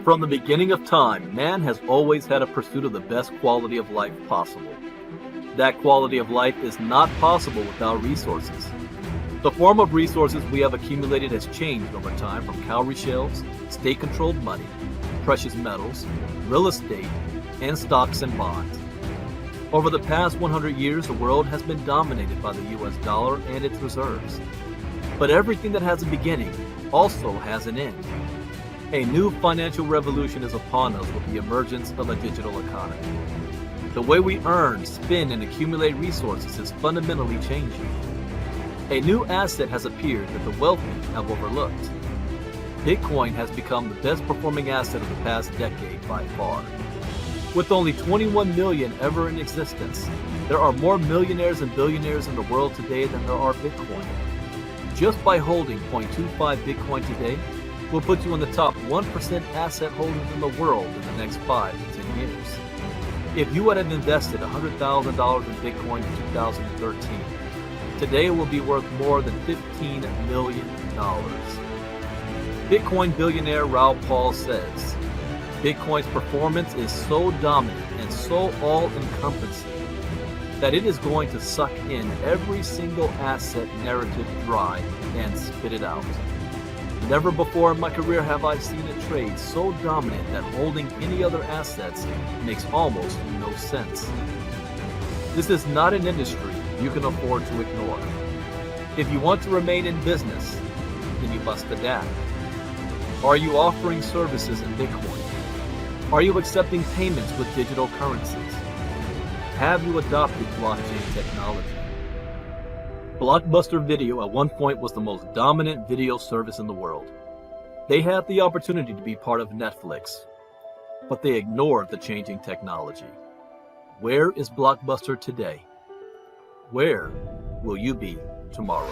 From the beginning of time, man has always had a pursuit of the best quality of life possible. That quality of life is not possible without resources. The form of resources we have accumulated has changed over time from cowrie shells, state-controlled money, precious metals, real estate, and stocks and bonds. Over the past 100 years, the world has been dominated by the US dollar and its reserves. But everything that has a beginning also has an end. A new financial revolution is upon us with the emergence of a digital economy. The way we earn, spend, and accumulate resources is fundamentally changing. A new asset has appeared that the wealthy have overlooked. Bitcoin has become the best performing asset of the past decade by far. With only 21 million ever in existence, there are more millionaires and billionaires in the world today than there are Bitcoin. Just by holding 0.25 Bitcoin today will put you in the top 1% asset holders in the world in the next 5 to 10 years. If you had invested $100,000 in Bitcoin in 2013, today it will be worth more than $15 million. Bitcoin billionaire Raoul Pal says, Bitcoin's performance is so dominant and so all-encompassing that it is going to suck in every single asset narrative dry and spit it out. Never before in my career have I seen a trade so dominant that holding any other assets makes almost no sense. This is not an industry you can afford to ignore. If you want to remain in business, then you must adapt. Are you offering services in Bitcoin? Are you accepting payments with digital currencies? Have you adopted blockchain technology? Blockbuster Video at one point was the most dominant video service in the world. They had the opportunity to be part of Netflix, but they ignored the changing technology. Where is Blockbuster today? Where will you be tomorrow?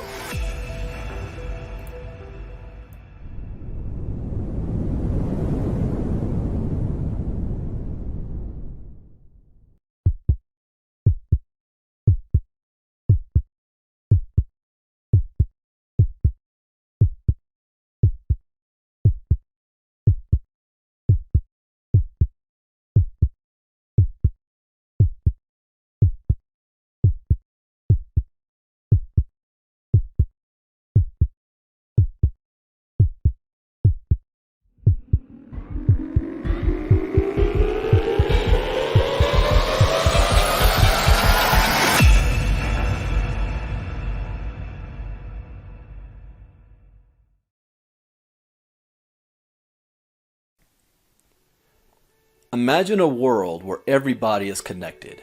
Imagine a world where everybody is connected.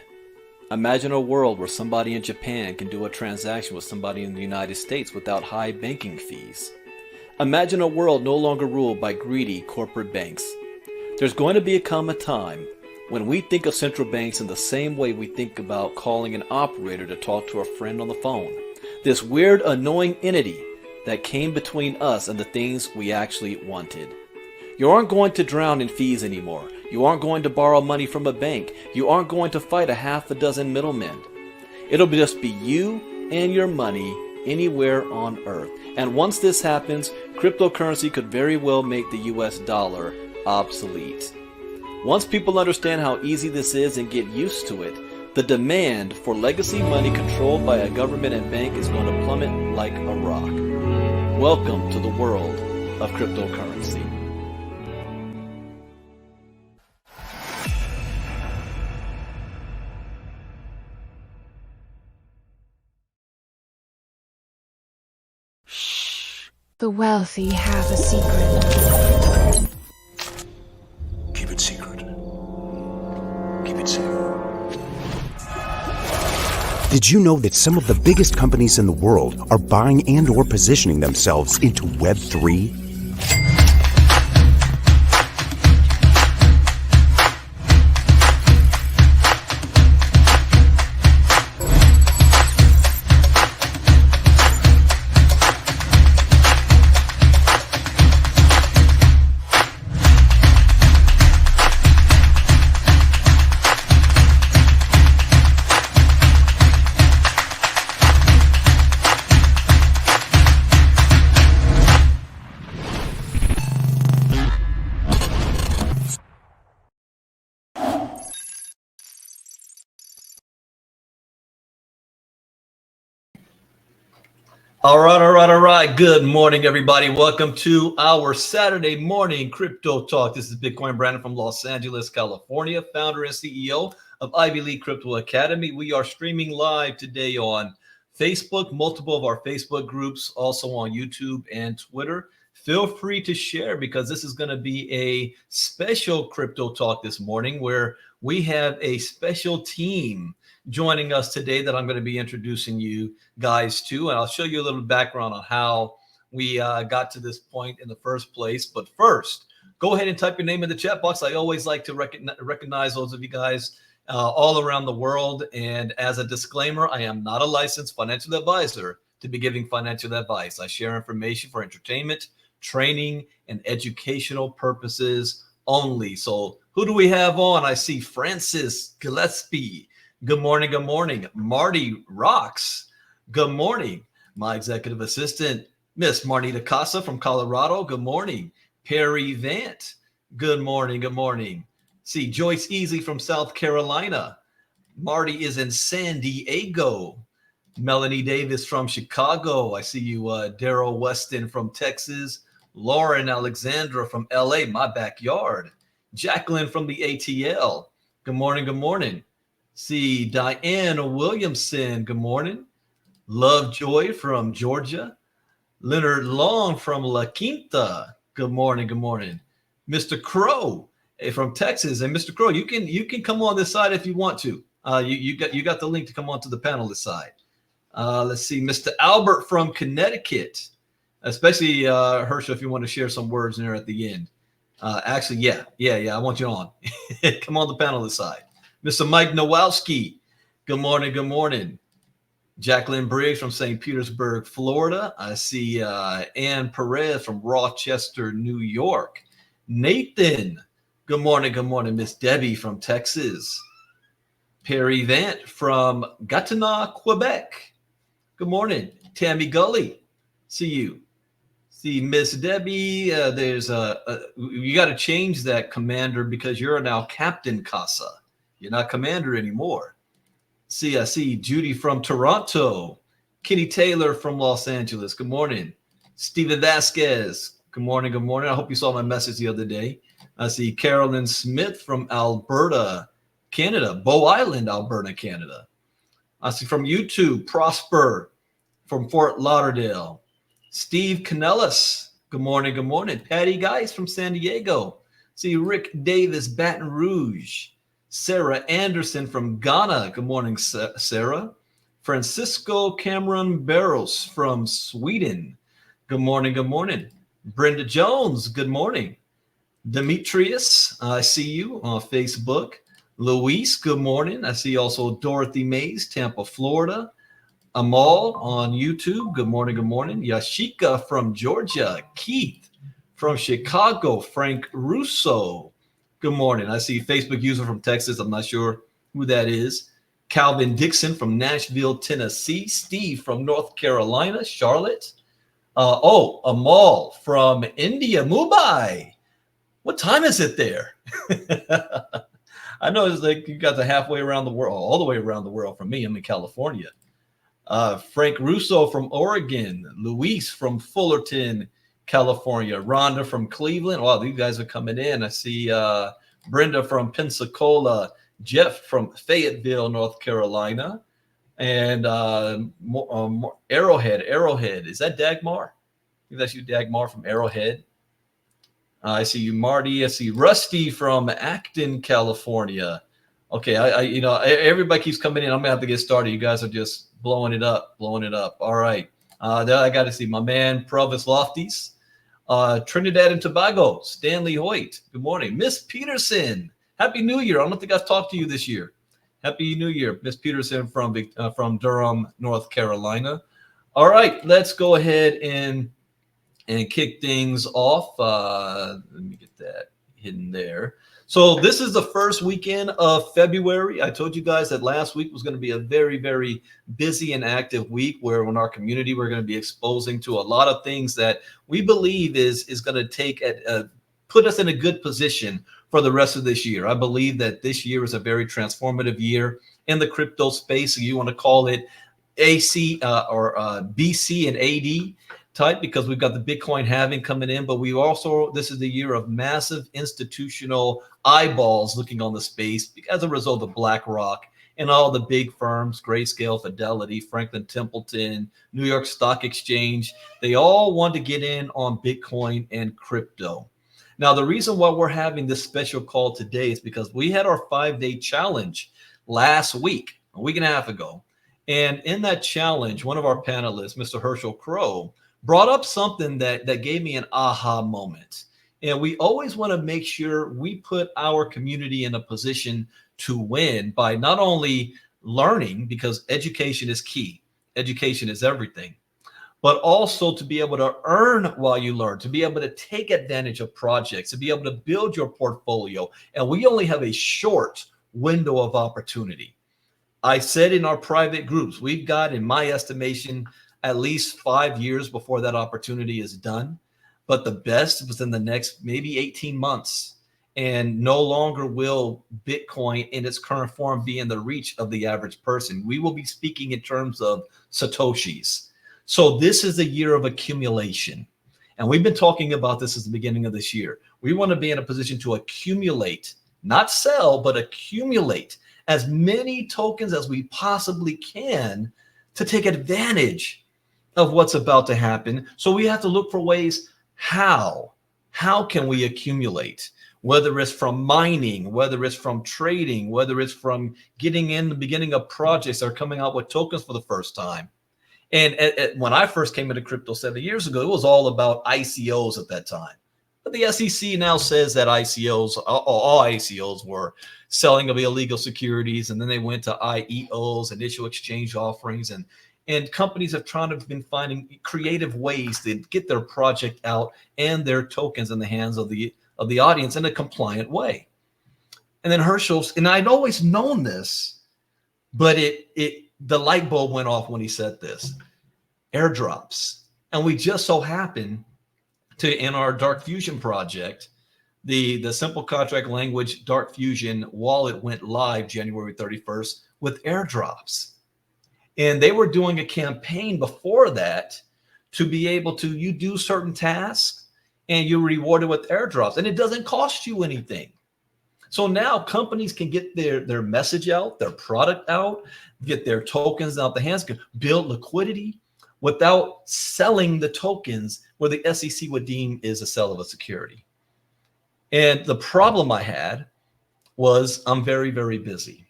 Imagine a world where somebody in Japan can do a transaction with somebody in the United States without high banking fees. Imagine a world no longer ruled by greedy corporate banks. There's going to come a time when we think of central banks in the same way we think about calling an operator to talk to a friend on the phone. This weird, annoying entity that came between us and the things we actually wanted. You aren't going to drown in fees anymore. You aren't going to borrow money from a bank. You aren't going to fight a half a dozen middlemen. It'll just be you and your money anywhere on earth. And once this happens, cryptocurrency could very well make the US dollar obsolete. Once people understand how easy this is and get used to it, the demand for legacy money controlled by a government and bank is going to plummet like a rock. Welcome to the world of cryptocurrency. The wealthy have a secret. Keep it secret. Keep it safe. Did you know that some of the biggest companies in the world are buying and or positioning themselves into Web3? All right. Good morning, everybody. Welcome to our Saturday morning crypto talk. This is Bitcoin Brandon from Los Angeles, California, founder and CEO of Ivy League Crypto Academy. We are streaming live today on Facebook, multiple of our Facebook groups, also on YouTube and Twitter. Feel free to share because this is going to be a special crypto talk this morning where we have a special team joining us today that I'm going to be introducing you guys to, and I'll show you a little background on how we got to this point in the first place. But first, go ahead and type your name in the chat box. I always like to recognize those of you guys all around the world. And as a disclaimer, I am not a licensed financial advisor to be giving financial advice. I share information for entertainment, training, and educational purposes only. So who do we have on? I see Francis Gillespie. Good morning. Good morning. Marty Rocks. Good morning. My executive assistant, Miss Marnita Casa from Colorado. Good morning. Perry Vant. Good morning. Good morning. See, Joyce Easy from South Carolina. Marty is in San Diego. Melanie Davis from Chicago. I see you, Daryl Weston from Texas. Lauren Alexandra from LA, my backyard. Jacqueline from the ATL. Good morning. Good morning. See, Diane Williamson. Good morning. Lovejoy from Georgia. Leonard Long from La Quinta. Good morning. Good morning. Mr. Crow from Texas. And Mr. Crow, you can come on this side if you want to. You got the link to come on to the panelist side. Let's see, Mr. Albert from Connecticut. Especially Herschel, if you want to share some words in there at the end. Actually, yeah, I want you on. Come on the panelist side. Mr. Mike Nowalski. Good morning. Good morning. Jacqueline Briggs from St. Petersburg, Florida. I see Ann Perez from Rochester, New York. Nathan. Good morning. Good morning. Miss Debbie from Texas. Perry Vant from Gatineau, Quebec. Good morning. Tammy Gully. See you. See Miss Debbie. There's you got to change that, Commander, because you're now Captain Casa. You're not Commander anymore. See, I see Judy from Toronto. Kitty Taylor from Los Angeles. Good morning. Steven Vasquez. Good morning. Good morning. I hope you saw my message the other day. I see Carolyn Smith from Alberta, Canada. Bow Island, Alberta, Canada. I see from YouTube, Prosper from Fort Lauderdale. Steve Canellis. Good morning. Good morning. Patty Geis from San Diego. See Rick Davis, Baton Rouge. Sarah Anderson from Ghana. Good morning, Sarah. Francisco Cameron Barros from Sweden. Good morning. Good morning. Brenda Jones. Good morning. Demetrius, I see you on Facebook. Luis, good morning. I see also Dorothy Mays, Tampa, Florida. Amal on YouTube. Good morning. Good morning. Yashika from Georgia. Keith from Chicago. Frank Russo. Good morning. I see Facebook user from Texas. I'm not sure who that is. Calvin Dixon from Nashville, Tennessee. Steve from North Carolina, Charlotte. Amal from India, Mumbai. What time is it there? I know it's like you got the halfway around the world, all the way around the world from me. I'm in California. Frank Russo from Oregon. Luis from Fullerton, California. Rhonda from Cleveland. Wow, these guys are coming in. I see Brenda from Pensacola. Jeff from Fayetteville, North Carolina. And Arrowhead. Is that Dagmar? I think that's you, Dagmar from Arrowhead. I see you, Marty. I see Rusty from Acton, California. Okay, everybody keeps coming in. I'm gonna have to get started. You guys are just blowing it up. All right. There I got to see my man Provis Lofties, Trinidad and Tobago, Stanley Hoyt. Good morning, Miss Peterson. Happy New Year. I don't think I've talked to you this year. Happy New Year, Miss Peterson from Durham, North Carolina. All right, let's go ahead and kick things off. Let me get that hidden there. So this is the first weekend of February. I told you guys that last week was going to be a very, very busy and active week where in our community, we're going to be exposing to a lot of things that we believe is going to take put us in a good position for the rest of this year. I believe that this year is a very transformative year in the crypto space. You want to call it AC or BC and AD type, because we've got the Bitcoin halving coming in, but we also, this is the year of massive institutional eyeballs looking on the space as a result of BlackRock and all the big firms, Grayscale, Fidelity, Franklin Templeton, New York Stock Exchange. They all want to get in on Bitcoin and crypto. Now, the reason why we're having this special call today is because we had our 5-day challenge last week, a week and a half ago. And in that challenge, one of our panelists, Mr. Herschel Crow, brought up something that gave me an aha moment. And we always want to make sure we put our community in a position to win by not only learning, because education is key, education is everything, but also to be able to earn while you learn, to be able to take advantage of projects, to be able to build your portfolio. And we only have a short window of opportunity. I said in our private groups, we've got, in my estimation, at least 5 years before that opportunity is done. But the best was in the next maybe 18 months. And no longer will Bitcoin in its current form be in the reach of the average person. We will be speaking in terms of Satoshis. So this is a year of accumulation. And we've been talking about this since the beginning of this year. We want to be in a position to accumulate, not sell, but accumulate as many tokens as we possibly can to take advantage of what's about to happen. So we have to look for ways how can we accumulate, whether it's from mining, whether it's from trading, whether it's from getting in the beginning of projects that are coming out with tokens for the first time. And when I first came into crypto 7 years ago, it was all about ICOs at that time. But the SEC now says that ICOs, all ICOs were selling of illegal securities, and then they went to IEOs, initial exchange offerings, and companies have been finding creative ways to get their project out and their tokens in the hands of the audience in a compliant way. And then Herschel's, and I'd always known this, but the light bulb went off when he said this: airdrops. And we just so happened to, in our Dark Fusion project, the simple contract language Dark Fusion wallet went live January 31st with airdrops. And they were doing a campaign before that to be able to, you do certain tasks and you're rewarded with airdrops, and it doesn't cost you anything. So now companies can get their message out, their product out, get their tokens out the hands, can build liquidity without selling the tokens where the SEC would deem is a sell of a security. And the problem I had was I'm very, very busy.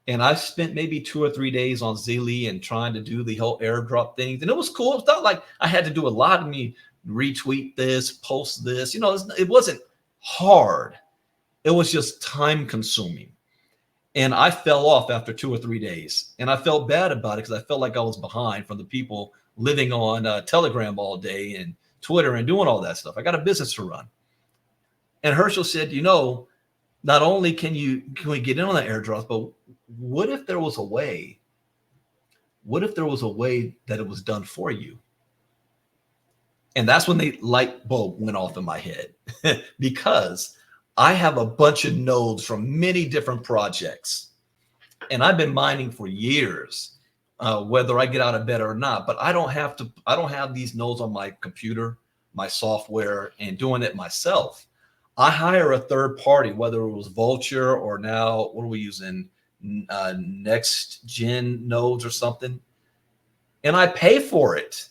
And I spent maybe 2 or 3 days on Zilly and trying to do the whole airdrop things. And it was cool. It's not like I had to do a lot of me retweet this, post this. You know, it wasn't hard. It was just time consuming. And I fell off after 2 or 3 days. And I felt bad about it because I felt like I was behind from the people living on Telegram all day and Twitter and doing all that stuff. I got a business to run. And Herschel said, you know, not only can we get in on the airdrops, but what if there was a way? What if there was a way that it was done for you? And that's when the light bulb went off in my head because I have a bunch of nodes from many different projects, and I've been mining for years, whether I get out of bed or not. But I don't have these nodes on my computer, my software, and doing it myself. I hire a third party, whether it was Vulture or now, what are we using? Next gen nodes or something. And I pay for it.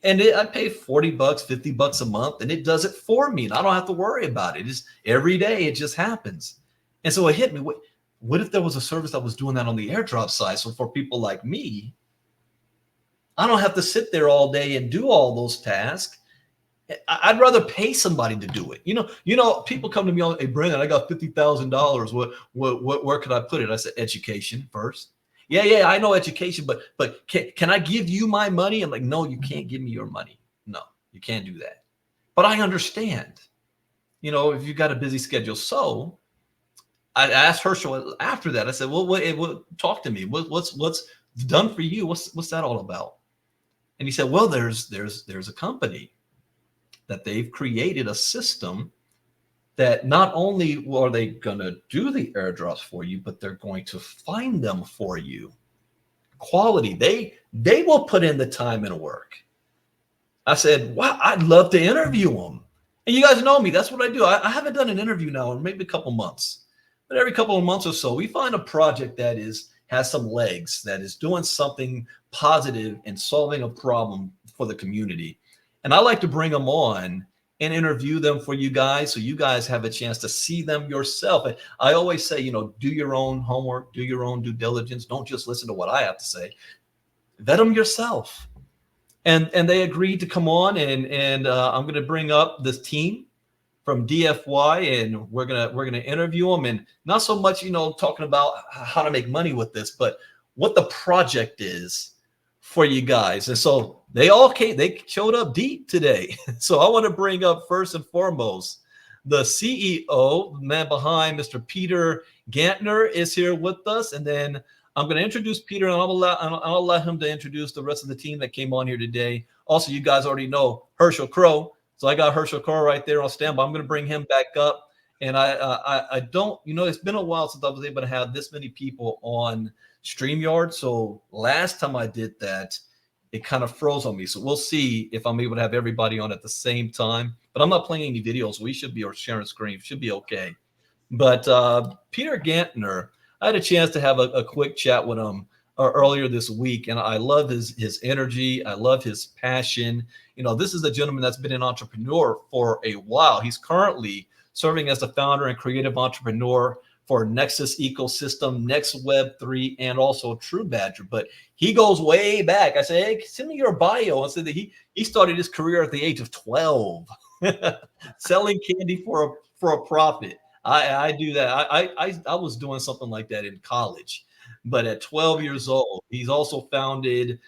And I pay $40, $50 a month, and it does it for me. And I don't have to worry about it. It's every day, it just happens. And so it hit me. What if there was a service that was doing that on the airdrop side? So for people like me, I don't have to sit there all day and do all those tasks. I'd rather pay somebody to do it. You know, people come to me on, hey, Brandon, I got $50,000. Where could I put it? I said, education first. Yeah, I know education, but can I give you my money? I'm like, no, you can't give me your money. No, you can't do that. But I understand, you know, if you've got a busy schedule. So I asked Herschel after that. I said, well, talk to me. What's done for you? What's that all about? And he said, well, there's a company that they've created a system that not only are they going to do the airdrops for you, but they're going to find them for you. quality. They will put in the time and work. I said, wow, I'd love to interview them. And you guys know me. That's what I do. I haven't done an interview now in maybe a couple months. But every couple of months or so, we find a project that has some legs, that is doing something positive and solving a problem for the community. And I like to bring them on and interview them for you guys, so you guys have a chance to see them yourself. And I always say, do your own homework, do your own due diligence. Don't just listen to what I have to say. Vet them yourself. And they agreed to come on, and I'm going to bring up this team from DFY, and we're gonna interview them, and not so much talking about how to make money with this, but what the project is for you guys. And so they showed up deep today. So I want to bring up first and foremost the CEO, the man behind Mr. Peter Gantner, is here with us, and then I'm going to introduce Peter, and I'll allow him to introduce the rest of the team that came on here today. Also, you guys already know Herschel Crow. So I got Herschel Crow right there on standby. I'm going to bring him back up. And I don't, it's been a while since I was able to have this many people on StreamYard. So last time I did that, it kind of froze on me. So we'll see if I'm able to have everybody on at the same time. But I'm not playing any videos. We should be, or sharing screen, should be okay. But Peter Gantner, I had a chance to have a quick chat with him earlier this week, and I love his energy. I love his passion. This is a gentleman that's been an entrepreneur for a while. He's currently serving as the founder and creative entrepreneur for Nexus Ecosystem, Next Web3, and also True Badger. But he goes way back. I said, hey, send me your bio. I said that he started his career at the age of 12, selling candy for a profit. I do that. I was doing something like that in college, but at 12 years old, he's also founded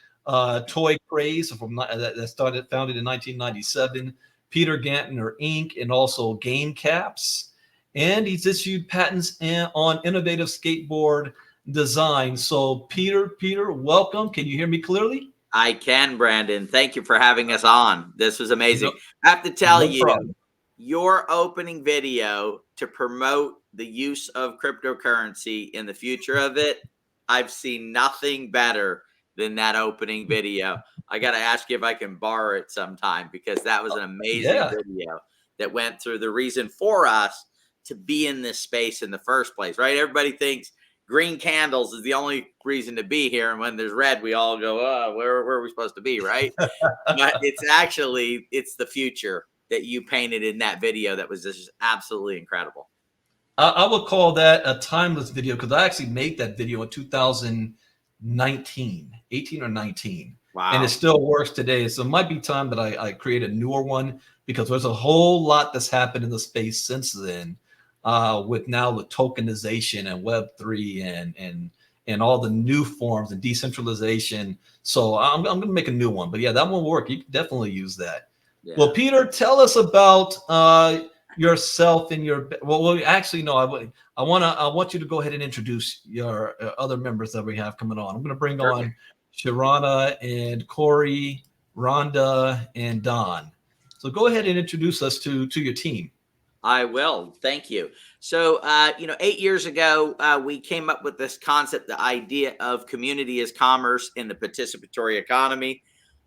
Toy Craze that founded in 1997, Peter Gantner Inc., and also Game Caps. And he's issued patents on innovative skateboard design. So Peter, welcome. Can you hear me clearly? I can, Brandon. Thank you for having us on. This was amazing. I have to tell you, your opening video to promote the use of cryptocurrency in the future of it, I've seen nothing better than that opening video. I got to ask you if I can borrow it sometime, because that was an amazing video that went through the reason for us to be in this space in the first place, right? Everybody thinks green candles is the only reason to be here. And when there's red, we all go, oh, where are we supposed to be, right? But it's the future that you painted in that video that was just absolutely incredible. I would call that a timeless video, because I actually made that video in 2019, 18 or 19. Wow. And it still works today. So it might be time that I create a newer one, because there's a whole lot that's happened in the space since then, with now the tokenization and Web3 and all the new forms and decentralization. So I'm going to make a new one. But yeah, that one will work. You can definitely use that. Yeah. Well, Peter, tell us about yourself and your. Well, actually, no. I want you to go ahead and introduce your other members that we have coming on. I'm going to bring on Sharana and Corey, Rhonda, and Don. So go ahead and introduce us to your team. I will. Thank you. So, 8 years ago, we came up with this concept, the idea of community as commerce in the participatory economy.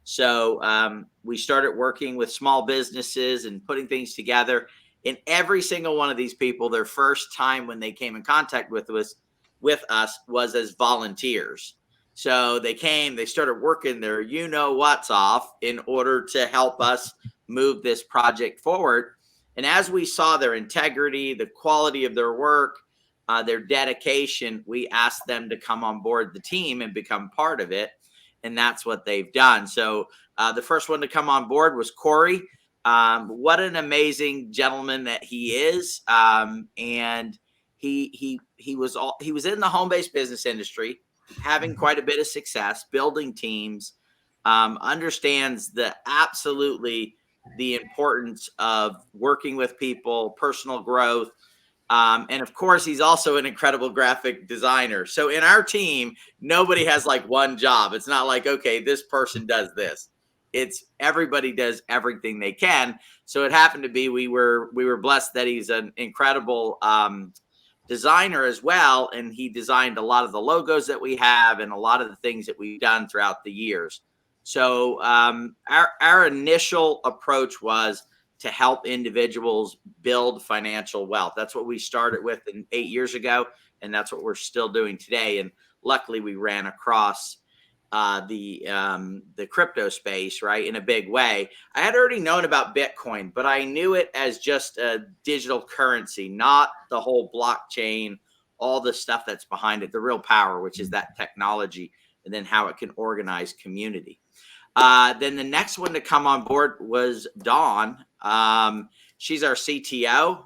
So we started working with small businesses and putting things together. And every single one of these people, their first time when they came in contact with us was as volunteers. So they came, they started working their what's off in order to help us move this project forward. And as we saw their integrity, the quality of their work, their dedication, we asked them to come on board the team and become part of it. And that's what they've done. So the first one to come on board was Corey. What an amazing gentleman that he is. And he was in the home-based business industry, having quite a bit of success, building teams, understands absolutely the importance of working with people, personal growth. And of course, he's also an incredible graphic designer. So in our team, nobody has like one job. It's not like, okay, this person does this. It's everybody does everything they can. So it happened to be we were blessed that he's an incredible designer as well, and he designed a lot of the logos that we have and a lot of the things that we've done throughout the years. So our initial approach was to help individuals build financial wealth. That's what we started with 8 years ago, and that's what we're still doing today. And luckily, we ran across the crypto space, right, in a big way. I had already known about Bitcoin, but I knew it as just a digital currency, not the whole blockchain, all the stuff that's behind it, the real power, which is that technology, and then how it can organize community. Then the next one to come on board was Dawn. She's our CTO,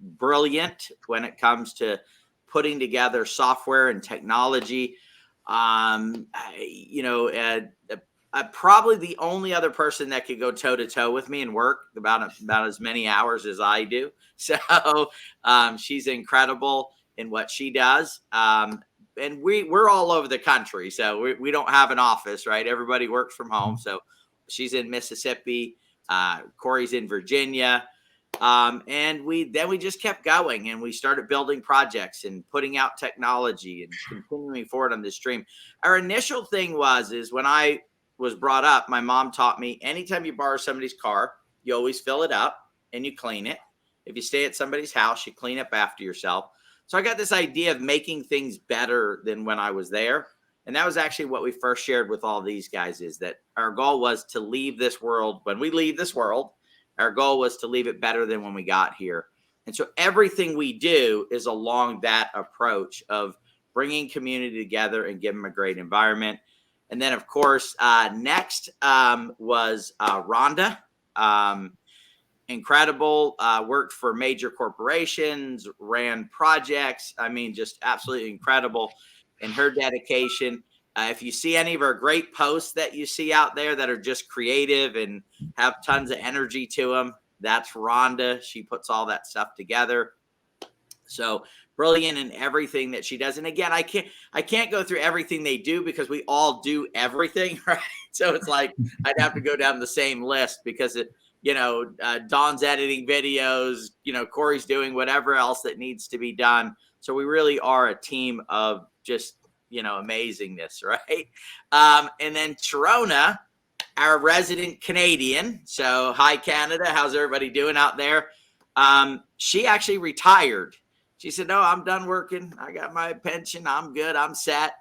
brilliant when it comes to putting together software and technology. Probably the only other person that could go toe to toe with me and work about as many hours as I do. So she's incredible in what she does. And we're all over the country, so we don't have an office, right? Everybody works from home. So she's in Mississippi, Corey's in Virginia, and we just kept going, and we started building projects and putting out technology and continuing forward on this dream. Our initial thing is when I was brought up, my mom taught me, anytime you borrow somebody's car, you always fill it up and you clean it. If you stay at somebody's house, you clean up after yourself. So I got this idea of making things better than when I was there. And that was actually what we first shared with all these guys, is that our goal was to leave this world. When we leave this world, our goal was to leave it better than when we got here. And so everything we do is along that approach of bringing community together and give them a great environment. And then, of course, next was Rhonda. Incredible, worked for major corporations, ran projects. I mean, just absolutely incredible in her dedication. If you see any of our great posts that you see out there that are just creative and have tons of energy to them, that's Rhonda. She puts all that stuff together. So brilliant in everything that she does. And again, I can't go through everything they do because we all do everything, right? So it's like I'd have to go down the same list because Dawn's editing videos, Corey's doing whatever else that needs to be done. So we really are a team of just, amazingness, right? And then Sharona, our resident Canadian. So hi, Canada. How's everybody doing out there? She actually retired. She said, no, I'm done working. I got my pension. I'm good. I'm set.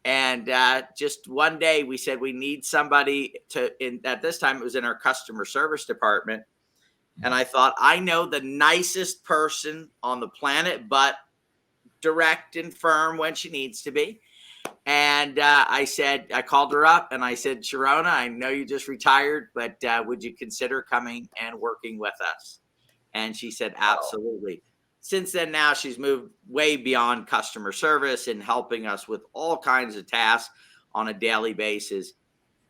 And just one day we said we need somebody at this time it was in our customer service department. And I thought, I know the nicest person on the planet, but direct and firm when she needs to be. And I called her up and I said, Sharona, I know you just retired, but would you consider coming and working with us? And she said, absolutely. Since then, now she's moved way beyond customer service and helping us with all kinds of tasks on a daily basis.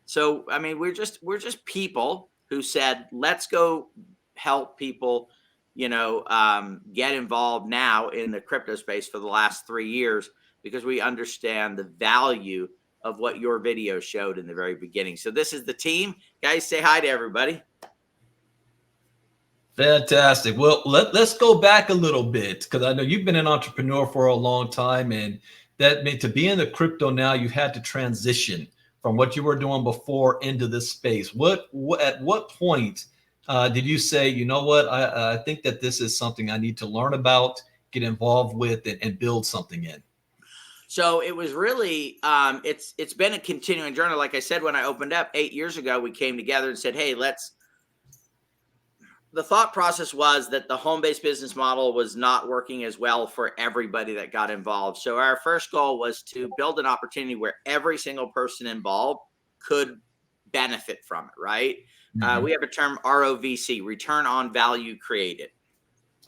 So, I mean, we're just people who said, let's go help people, get involved now in the crypto space for the last 3 years because we understand the value of what your video showed in the very beginning. So this is the team. Guys, say hi to everybody. Fantastic. Well, let's go back a little bit because I know you've been an entrepreneur for a long time, and that meant to be in the crypto now, you had to transition from what you were doing before into this space. At what point did you say, you know what, I think that this is something I need to learn about, get involved with, and build something in? So it was really, it's been a continuing journey. Like I said, when I opened up 8 years ago, we came together and said, hey, the thought process was that the home-based business model was not working as well for everybody that got involved. So our first goal was to build an opportunity where every single person involved could benefit from it, right? Mm-hmm. We have a term ROVC, return on value created.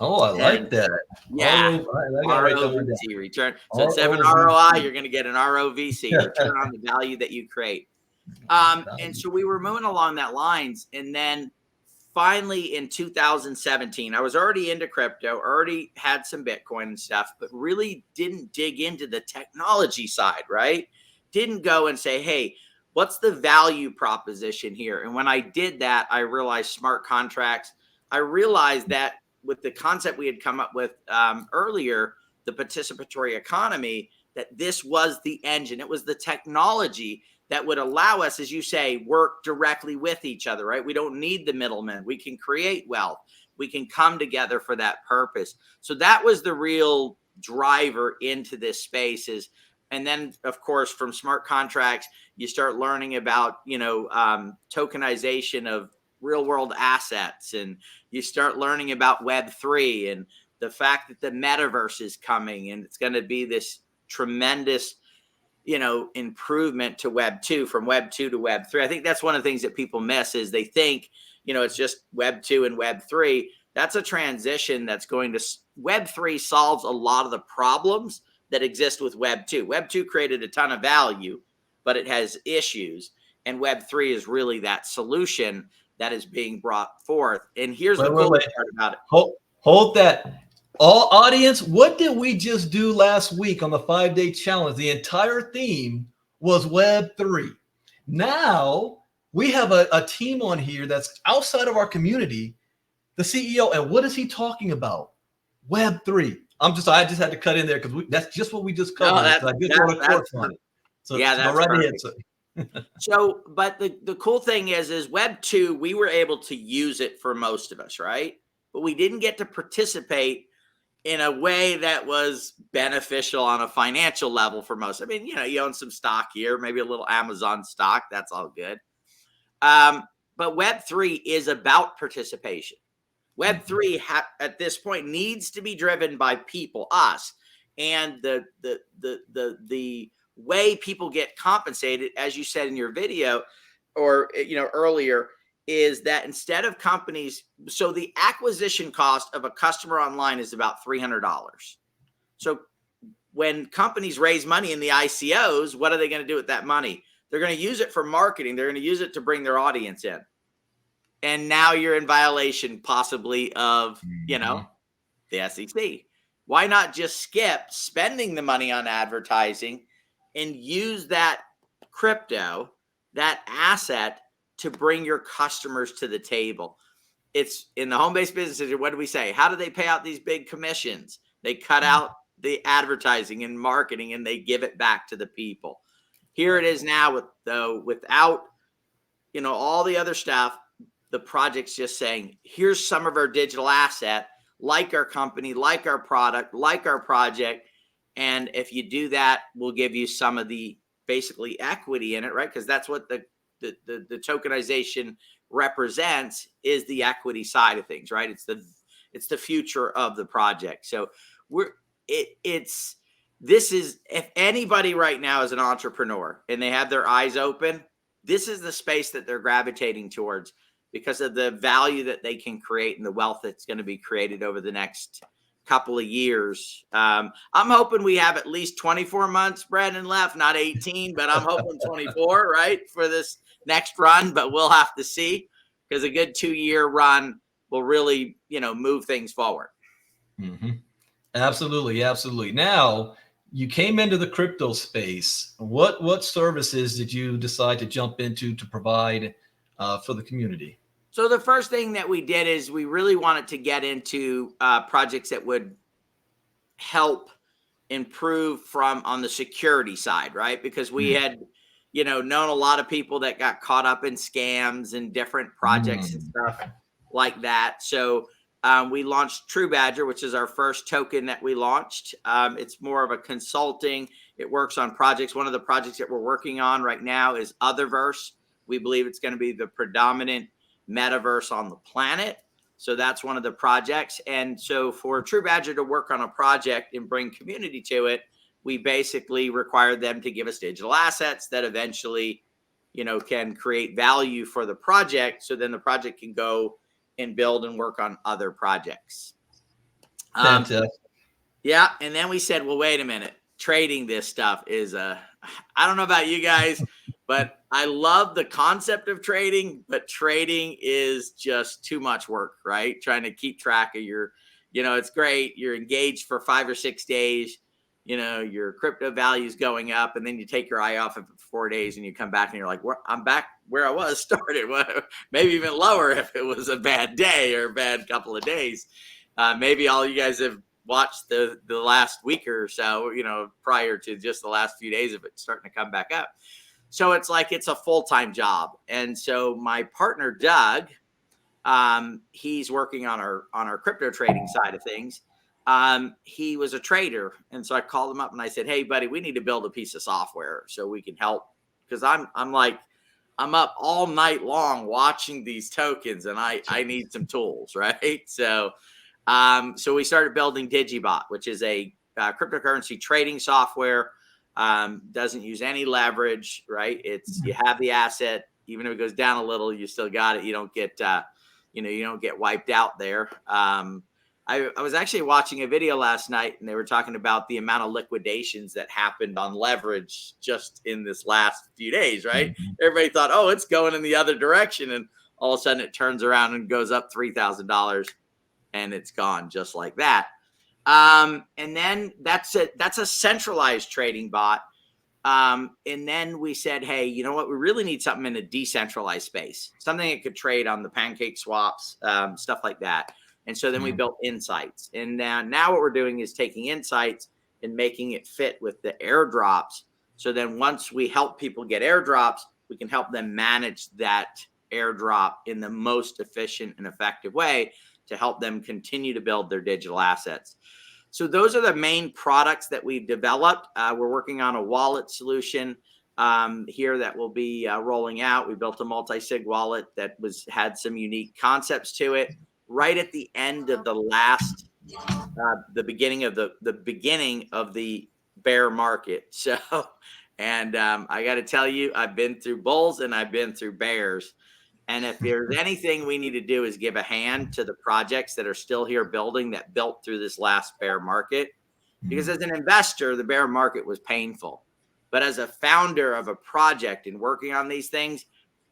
Oh, I like that. Yeah, ROVC, return. So instead of an ROI, you're going to get an ROVC, return on the value that you create. And so we were moving along that lines. And then finally in 2017, I was already into crypto, already had some Bitcoin and stuff, but really didn't dig into the technology side, right? Didn't go and say, hey, what's the value proposition here? And when I did that, I realized smart contracts. I realized that with the concept we had come up with earlier, the participatory economy, that this was the engine. It was the technology that would allow us, as you say, work directly with each other, right? We don't need the middlemen. We can create wealth. We can come together for that purpose. So that was the real driver into this space. And then, of course, from smart contracts, you start learning about, tokenization of real world assets, and you start learning about Web3 and the fact that the metaverse is coming, and it's going to be this tremendous improvement to Web 2, from Web 2 to Web 3. I think that's one of the things that people miss, is they think, it's just Web 2 and Web 3. That's a transition that's going to, Web 3 solves a lot of the problems that exist with Web 2. Web 2 created a ton of value, but it has issues. And Web 3 is really that solution that is being brought forth. And here's the cool part about it. Hold that. All audience, what did we just do last week on the 5-day challenge? The entire theme was Web3. Now we have a team on here that's outside of our community, the CEO, and what is he talking about? Web3. I just had to cut in there because that's just what we just covered. So yeah, that's go right perfect. ahead. So, but the cool thing is Web 2, we were able to use it for most of us, right? But we didn't get to participate in a way that was beneficial on a financial level for most. I mean, you own some stock here, maybe a little Amazon stock. That's all good. But Web3 is about participation. Web3 at this point needs to be driven by people, us, and the way people get compensated, as you said in your video, or earlier, is that instead of companies, so the acquisition cost of a customer online is about $300. So when companies raise money in the ICOs, what are they going to do with that money? They're going to use it for marketing. They're going to use it to bring their audience in. And now you're in violation possibly of, the SEC. Why not just skip spending the money on advertising and use that crypto, that asset, to bring your customers to the table? It's in the home-based businesses. What do we say? How do they pay out these big commissions? They cut out the advertising and marketing, and they give it back to the people. Here it is now without, all the other stuff. The project's just saying, here's some of our digital asset, like our company, like our product, like our project. And if you do that, we'll give you some of the basically equity in it, right? Because that's what the tokenization represents, is the equity side of things, right? It's the future of the project. So this is, if anybody right now is an entrepreneur and they have their eyes open, this is the space that they're gravitating towards, because of the value that they can create and the wealth that's going to be created over the next couple of years. I'm hoping we have at least 24 months, Brandon, left, not 18, but I'm hoping 24, right, for this next run. But we'll have to see, because a good 2-year run will really, move things forward. Mm-hmm. Absolutely. Now, you came into the crypto space. What services did you decide to jump into to provide for the community? So the first thing that we did is we really wanted to get into projects that would help improve on the security side, right? Because we had, known a lot of people that got caught up in scams and different projects and stuff like that. So we launched True Badger, which is our first token that we launched. It's more of a consulting. It works on projects. One of the projects that we're working on right now is Otherverse. We believe it's going to be the predominant metaverse on the planet. So that's one of the projects. And so for True Badger to work on a project and bring community to it, we basically required them to give us digital assets that eventually, can create value for the project. So then the project can go and build and work on other projects. Fantastic. Yeah. And then we said, well, wait a minute. Trading this stuff is I don't know about you guys, but I love the concept of trading, but trading is just too much work, right? Trying to keep track of your, it's great. You're engaged for 5 or 6 days, your crypto value is going up, and then you take your eye off it for 4 days and you come back and you're like, I'm back where I was started. Maybe even lower if it was a bad day or a bad couple of days. Maybe all you guys have watched the last week or so, prior to just the last few days of it starting to come back up. So it's like it's a full-time job. And so my partner Doug, he's working on our crypto trading side of things. He was a trader, and so I called him up and I said, "Hey, buddy, we need to build a piece of software so we can help, because I'm up all night long watching these tokens, and I need some tools, right?" So we started building Digibot, which is a cryptocurrency trading software. Doesn't use any leverage, right? You have the asset, even if it goes down a little, you still got it. You don't get you don't get wiped out there. I was actually watching a video last night, and they were talking about the amount of liquidations that happened on leverage just in this last few days, right? Everybody thought, oh, it's going in the other direction. And all of a sudden it turns around and goes up $3,000 and it's gone just like that. And then that's a centralized trading bot. And then we said, hey, you know what? We really need something in a decentralized space, something that could trade on the pancake swaps, stuff like that. And so then we built Insights. And now what we're doing is taking Insights and making it fit with the airdrops. So then once we help people get airdrops, we can help them manage that airdrop in the most efficient and effective way to help them continue to build their digital assets. So those are the main products that we've developed. We're working on a wallet solution here that will be rolling out. We built a multi-sig wallet that had some unique concepts to it right at the end of the beginning of the bear market. So, and I got to tell you, I've been through bulls and I've been through bears. And if there's anything we need to do is give a hand to the projects that are still here building, that built through this last bear market. Because as an investor, the bear market was painful. But as a founder of a project and working on these things,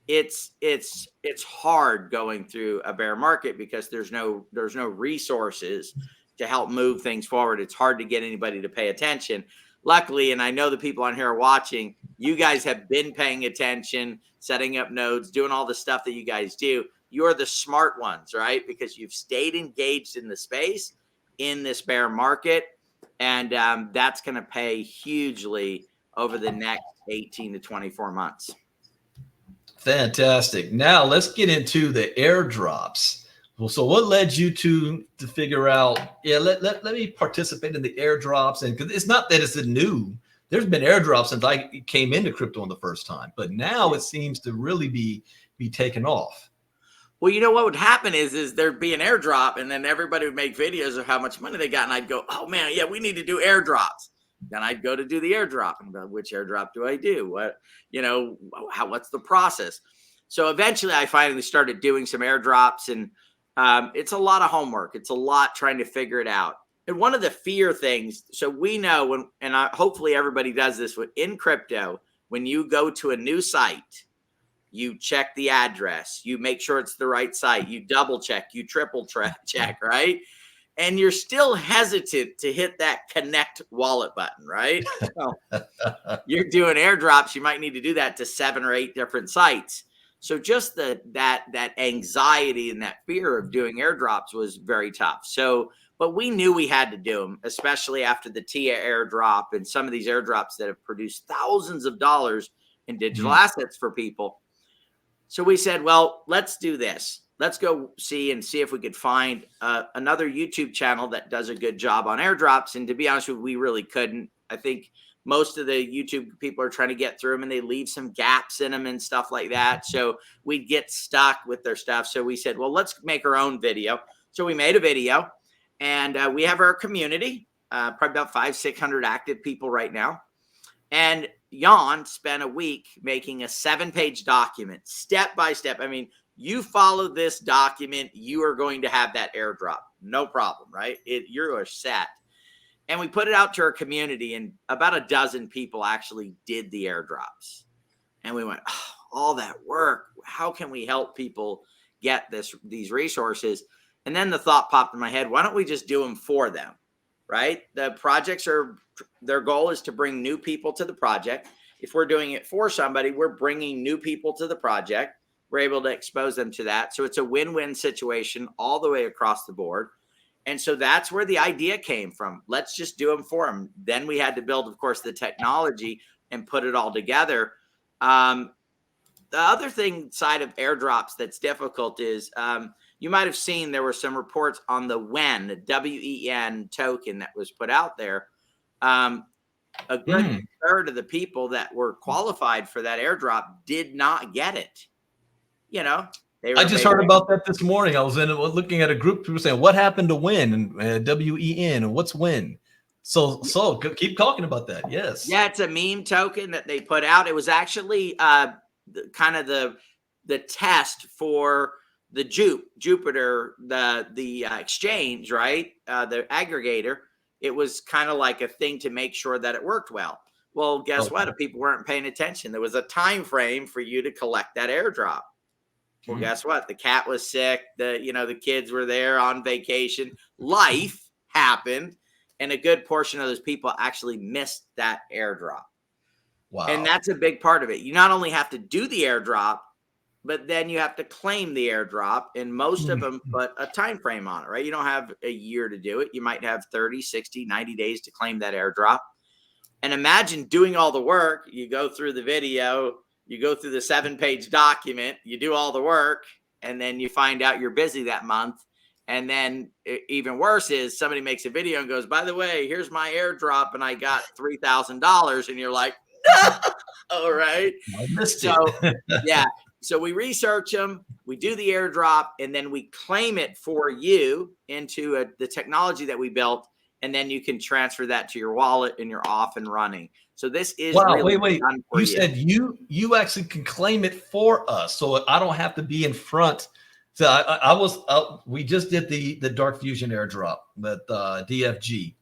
it's hard going through a bear market because there's no resources to help move things forward. It's hard to get anybody to pay attention. Luckily, and I know the people on here are watching, you guys have been paying attention, setting up nodes, doing all the stuff that you guys do. You're the smart ones, right? Because you've stayed engaged in the space in this bear market. And that's going to pay hugely over the next 18 to 24 months. Fantastic. Now let's get into the airdrops. Well, so what led you to figure out, let me participate in the airdrops? And because it's not that it's new. There's been airdrops since I came into crypto on the first time, but now it seems to really be taken off. Well, you know what would happen is there'd be an airdrop, and then everybody would make videos of how much money they got, and I'd go, oh man, yeah, we need to do airdrops. Then I'd go to do the airdrop, and go, which airdrop do I do? What's the process? So eventually I finally started doing some airdrops, and it's a lot of homework. It's a lot trying to figure it out. And one of the fear things, so we know hopefully everybody does this in crypto, when you go to a new site, you check the address, you make sure it's the right site, you double check, you triple check, right? And you're still hesitant to hit that connect wallet button, right? Well, you're doing airdrops, you might need to do that to 7 or 8 different sites. So just that anxiety and that fear of doing airdrops was very tough. So, but we knew we had to do them, especially after the TIA airdrop and some of these airdrops that have produced thousands of dollars in digital assets for people. So we said, well, let's do this. Let's go see if we could find another YouTube channel that does a good job on airdrops. And to be honest with you, we really couldn't. I think most of the YouTube people are trying to get through them, and they leave some gaps in them and stuff like that. So we'd get stuck with their stuff. So we said, well, let's make our own video. So we made a video, and we have our community, probably about 500-600 active people right now. And Jan spent a week making a 7-page document, step by step. I mean, you follow this document, you are going to have that airdrop. No problem, right? You're set. And we put it out to our community, and about a dozen people actually did the airdrops. And we went, oh, all that work. How can we help people get these resources? And then the thought popped in my head, why don't we just do them for them, right? The projects their goal is to bring new people to the project. If we're doing it for somebody, we're bringing new people to the project. We're able to expose them to that. So it's a win-win situation all the way across the board. And so that's where the idea came from. Let's just do them for them. Then we had to build, of course, the technology and put it all together. The other thing side of airdrops that's difficult is you might have seen there were some reports on the WEN, the WEN token that was put out there. A good third of the people that were qualified for that airdrop did not get it. You know, I just heard about that this morning. I was looking at a group, people saying, what happened to WEN and WEN and what's WEN? So keep talking about that. Yes. Yeah, it's a meme token that they put out. It was actually kind of the test for the Jupiter, the exchange, right? The aggregator. It was kind of like a thing to make sure that it worked well. Well, guess what? If people weren't paying attention, there was a time frame for you to collect that airdrop. Well, guess what? The cat was sick. The kids were there on vacation. Life happened, and a good portion of those people actually missed that airdrop. Wow. And that's a big part of it. You not only have to do the airdrop, but then you have to claim the airdrop, and most of them put a time frame on it, right? You don't have a year to do it. You might have 30, 60, 90 days to claim that airdrop. And imagine doing all the work. You go through the video, you go through the 7-page document, you do all the work, and then you find out you're busy that month. And then even worse is somebody makes a video and goes, by the way, here's my airdrop, and I got $3,000. And you're like, no! All right. I missed it. Yeah. So we research them, we do the airdrop, and then we claim it for you into the technology that we built, and then you can transfer that to your wallet, and you're off and running. So this is really wait. You said you actually can claim it for us, so I don't have to be in front. So we just did the Dark Fusion airdrop with DFG,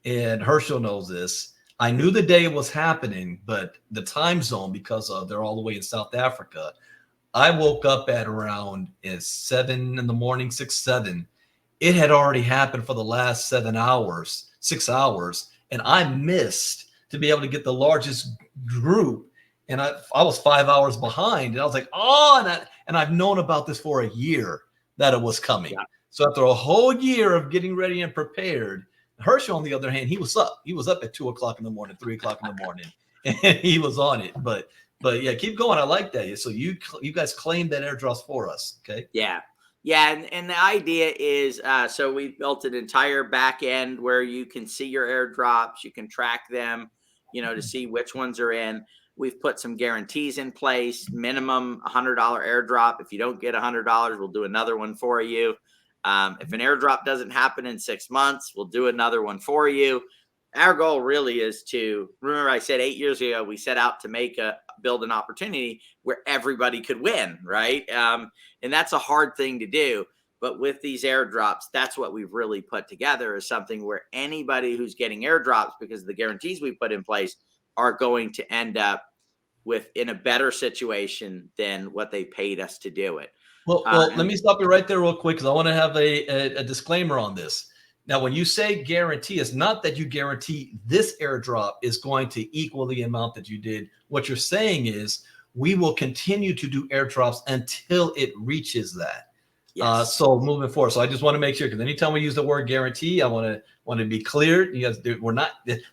and Herschel knows this. I knew the day it was happening, but the time zone, because they're all the way in South Africa. I woke up at around 7 in the morning, 6, 7. It had already happened for the last 6 hours, and I missed to be able to get the largest group. And I was 5 hours behind, and I was like, and I've known about this for a year that it was coming. Yeah. So after a whole year of getting ready and prepared, Herschel, on the other hand, he was up. He was up at 2 o'clock in the morning, 3 o'clock in the morning, and he was on it. But yeah, keep going. I like that. So you guys claimed that airdrops for us. Okay. Yeah. And the idea is, so we built an entire back end where you can see your airdrops, you can track them, to see which ones are in. We've put some guarantees in place, minimum $100 airdrop. If you don't get $100, we'll do another one for you. If an airdrop doesn't happen in 6 months, we'll do another one for you. Our goal really is to, remember I said 8 years ago, we set out to build an opportunity where everybody could win, right? And that's a hard thing to do. But with these airdrops, that's what we've really put together, is something where anybody who's getting airdrops, because of the guarantees we put in place, are going to end up in a better situation than what they paid us to do it. Well, let me stop you right there real quick, because I want to have a disclaimer on this. Now, when you say guarantee, it's not that you guarantee this airdrop is going to equal the amount that you did. What you're saying is we will continue to do airdrops until it reaches that. Yes. So moving forward. So I just want to make sure, because anytime we use the word guarantee, I want to be clear. They're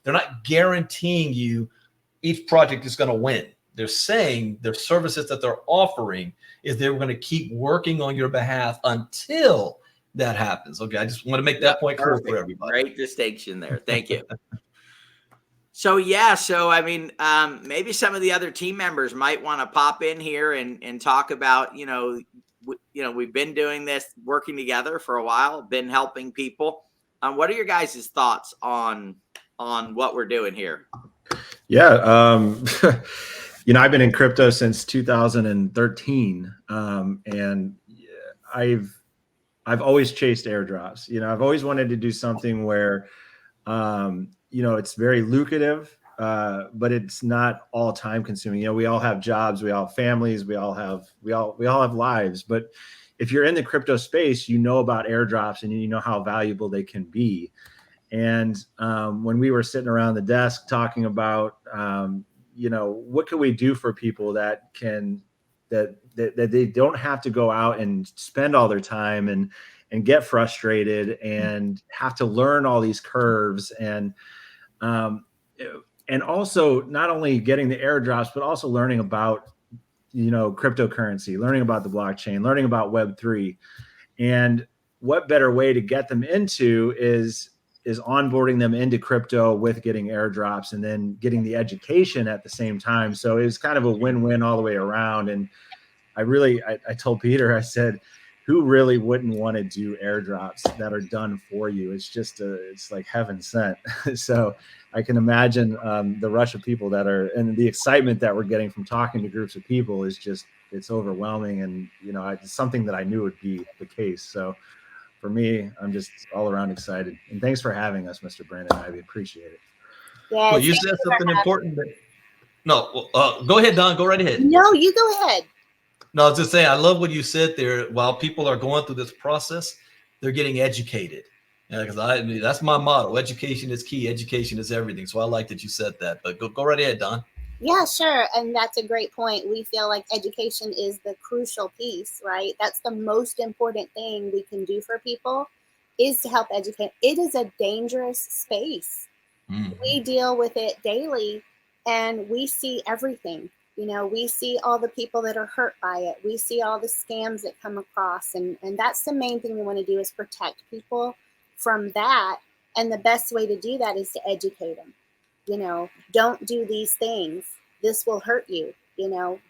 not guaranteeing you each project is going to win. They're saying their services that they're offering is they're going to keep working on your behalf until that happens. Okay, I just want to make that point clear for everybody. Great distinction there. Thank you. So I mean, maybe some of the other team members might want to pop in here and talk about, we've been doing this, working together for a while, been helping people. What are your guys' thoughts on what we're doing here? Yeah, I've been in crypto since 2013, and I've always chased airdrops. I've always wanted to do something where, it's very lucrative, but it's not all time consuming. We all have jobs, we all have families, we all have lives. But if you're in the crypto space, you know about airdrops and you know how valuable they can be. And when we were sitting around the desk talking about, what can we do for people that can that they don't have to go out and spend all their time and get frustrated and have to learn all these curves, and also not only getting the airdrops, but also learning about, cryptocurrency, learning about the blockchain, learning about Web3. And what better way to get them into is onboarding them into crypto with getting airdrops and then getting the education at the same time. So it was kind of a win-win all the way around. And I told Peter, I said, who really wouldn't want to do airdrops that are done for you? It's just it's like heaven sent. So I can imagine the rush of people and the excitement that we're getting from talking to groups of people is just, it's overwhelming. And, it's something that I knew would be the case. So for me, I'm just all around excited. And thanks for having us, Mr. Brandon Ivey. Appreciate it. Yes, Well, you said something important. No, go ahead, Don. Go right ahead. No, you go ahead. No, I was just saying, I love what you said there. While people are going through this process, they're getting educated. Because that's my motto. Education is key. Education is everything. So I like that you said that. But go right ahead, Don. Yeah, sure. And that's a great point. We feel like education is the crucial piece, right? That's the most important thing we can do for people, is to help educate. It is a dangerous space. Mm-hmm. We deal with it daily, and we see everything. We see all the people that are hurt by it. We see all the scams that come across. And that's the main thing we want to do, is protect people from that. And the best way to do that is to educate them. Don't do these things. This will hurt you.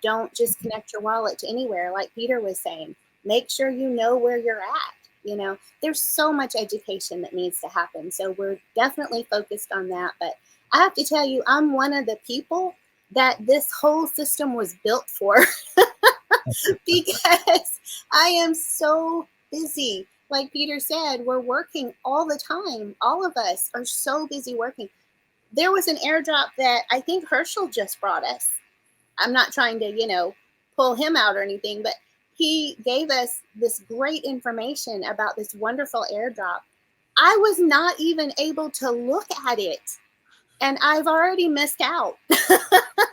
Don't just connect your wallet to anywhere. Like Peter was saying, make sure you know where you're at. There's so much education that needs to happen. So we're definitely focused on that. But I have to tell you, I'm one of the people that this whole system was built for because I am so busy. Like Peter said, we're working all the time. All of us are so busy working. There was an airdrop that I think Herschel just brought us. I'm not trying to, pull him out or anything, but he gave us this great information about this wonderful airdrop. I was not even able to look at it, and I've already missed out.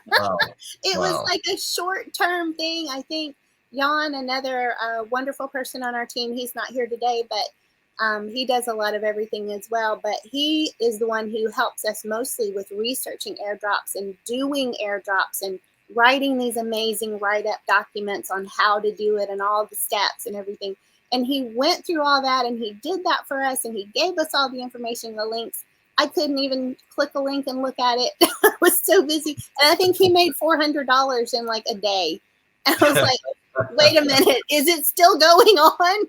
Wow. It was like a short-term thing. I think Jan, another wonderful person on our team, he's not here today, but he does a lot of everything as well. But he is the one who helps us mostly with researching airdrops and doing airdrops and writing these amazing write-up documents on how to do it and all the steps and everything. And he went through all that, and he did that for us, and he gave us all the information, the links. I couldn't even click a link and look at it. I was so busy. And I think he made $400 in like a day. And I was like, wait a minute, is it still going on?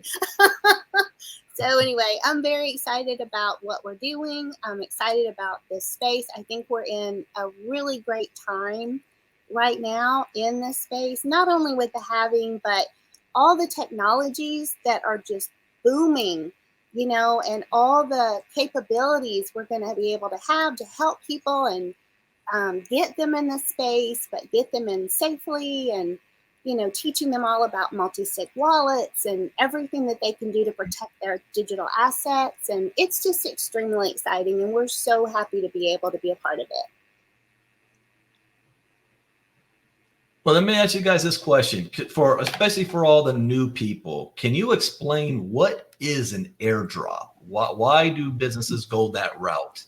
So anyway, I'm very excited about what we're doing. I'm excited about this space. I think we're in a really great time right now in this space, not only with the halving, but all the technologies that are just booming, and all the capabilities we're going to be able to have to help people and get them in the space, but get them in safely, and teaching them all about multi-sig wallets and everything that they can do to protect their digital assets. And it's just extremely exciting, and we're so happy to be able to be a part of it. Well, let me ask you guys this question, especially for all the new people. Can you explain what is an airdrop? Why do businesses go that route?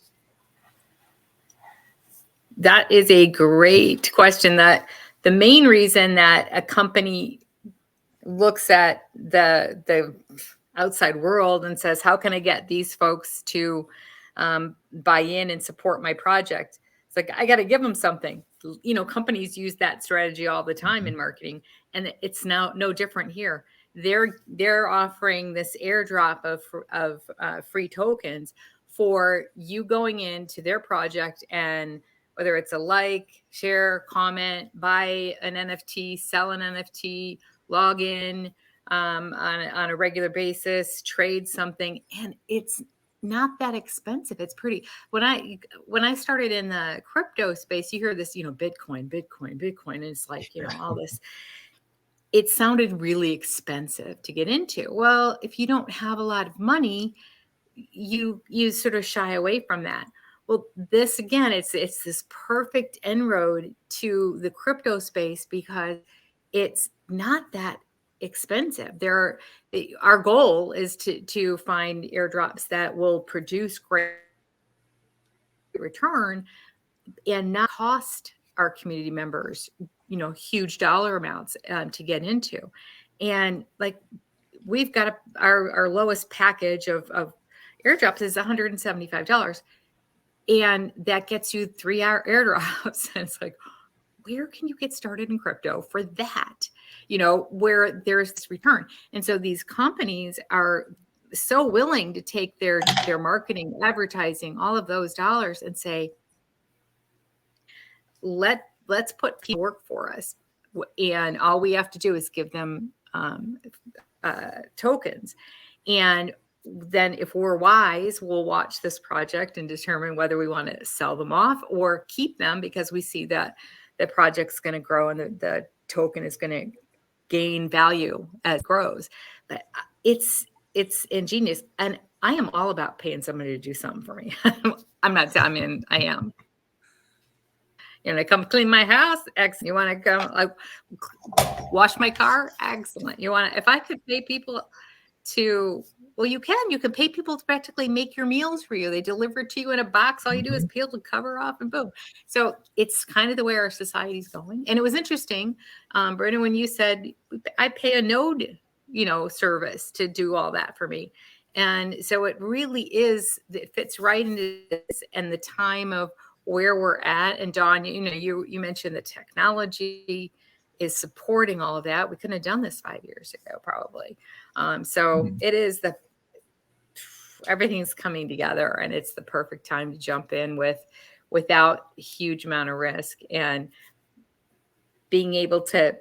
That is a great question. That the main reason that a company looks at the outside world and says, how can I get these folks to buy in and support my project? It's like, I got to give them something. Companies use that strategy all the time in marketing, and it's now no different here. They're offering this airdrop of free tokens for you going into their project, and whether it's a like, share, comment, buy an NFT, sell an NFT, log in on a regular basis, trade something, and it's not that expensive. It's pretty. When I started in the crypto space, you hear this, Bitcoin, and it's like, all this. It sounded really expensive to get into. Well, if you don't have a lot of money, you sort of shy away from that. Well, this again, it's this perfect inroad to the crypto space, because it's not that expensive. Our goal is to find airdrops that will produce great return and not cost our community members, huge dollar amounts to get into. And like we've got our lowest package of airdrops is $175. And that gets you 3-hour airdrops. And it's like, where can you get started in crypto for that? Where there's this return. And so these companies are so willing to take their marketing, advertising, all of those dollars and say, let's put people to work for us. And all we have to do is give them tokens. And then if we're wise, we'll watch this project and determine whether we want to sell them off or keep them because we see that the project's going to grow and the token is going to gain value as it grows. But it's ingenious. And I am all about paying somebody to do something for me. I am. Come clean my house? Excellent. You want to come wash my car? Excellent. If I could pay people you can pay people to practically make your meals for you. They deliver it to you in a box. All you do is peel the cover off and boom. So it's kind of the way our society's going. And it was interesting, Brandon, when you said I pay a node, service to do all that for me. And so it really it fits right into this and the time of where we're at. And Dawn, you mentioned the technology is supporting all of that. We couldn't have done this 5 years ago, probably. So it is everything's coming together and it's the perfect time to jump in without a huge amount of risk and being able to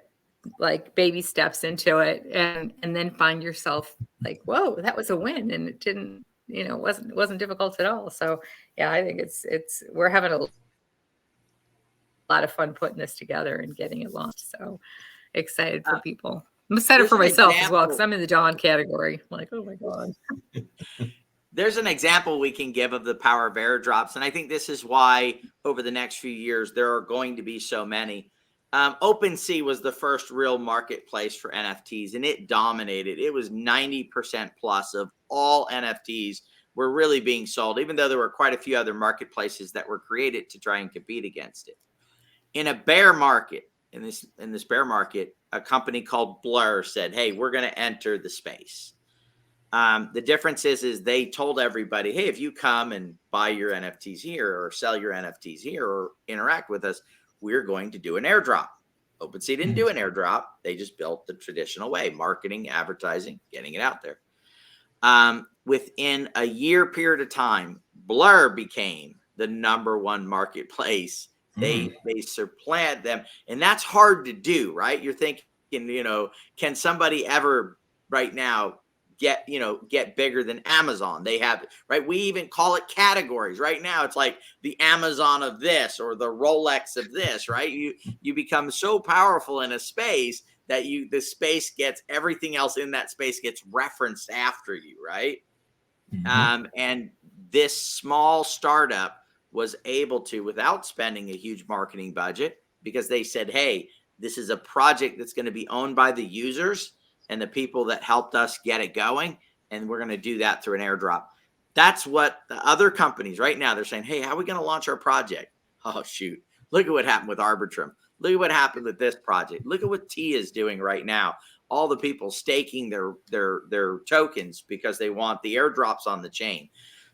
baby steps into it and then find yourself like, whoa, that was a win. And it didn't, wasn't difficult at all. So yeah, I think we're having a lot of fun putting this together and getting it launched. So excited for people. I'm excited for myself as well because I'm in the Dawn category. I'm like, oh my God. There's an example we can give of the power of airdrops. And I think this is why over the next few years, there are going to be so many. OpenSea was the first real marketplace for NFTs and it dominated. It was 90% plus of all NFTs were really being sold, even though there were quite a few other marketplaces that were created to try and compete against it. In a bear market, in this bear market, a company called Blur said, hey, we're going to enter the space. The difference is they told everybody, hey, if you come and buy your NFTs here or sell your NFTs here or interact with us, we're going to do an airdrop. OpenSea didn't do an airdrop. They just built the traditional way, marketing, advertising, getting it out there. Within a year period of time, Blur became the #1 marketplace. They supplant them. And that's hard to do, right? You're thinking, can somebody ever right now get bigger than Amazon? They have it, right? We even call it categories right now. It's like the Amazon of this or the Rolex of this, right? You become so powerful in a space that the space gets everything else in that space gets referenced after you, right? And this small startup was able to, without spending a huge marketing budget, because they said, hey, this is a project that's going to be owned by the users and the people that helped us get it going. And we're going to do that through an airdrop. That's what the other companies right now, they're saying, hey, how are we going to launch our project? Oh, shoot. Look at what happened with Arbitrum. Look at what happened with this project. Look at what T is doing right now. All the people staking their tokens because they want the airdrops on the chain.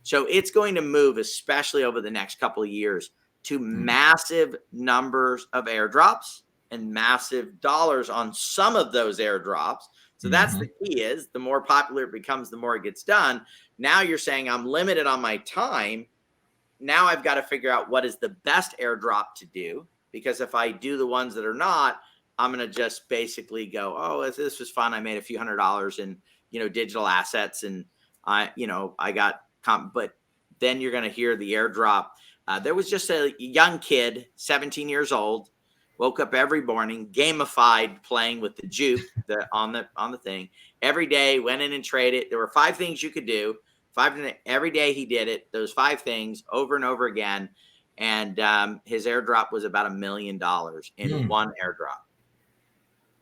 So it's going to move, especially over the next couple of years, to massive numbers of airdrops and massive dollars on some of those airdrops. So that's the key is the more popular it becomes, the more it gets done. Now you're saying I'm limited on my time. Now I've got to figure out what is the best airdrop to do, because if I do the ones that are not, I'm going to just basically go, oh, this was fun. I made a few $100s in, digital assets and I got but then you're going to hear the airdrop. There was just a young kid, 17 years old, woke up every morning, gamified playing with the juke on the thing every day, went in and traded. There were 5 things you could do. Every day he did it. Those 5 things over and over again. And his airdrop was about $1 million in one airdrop.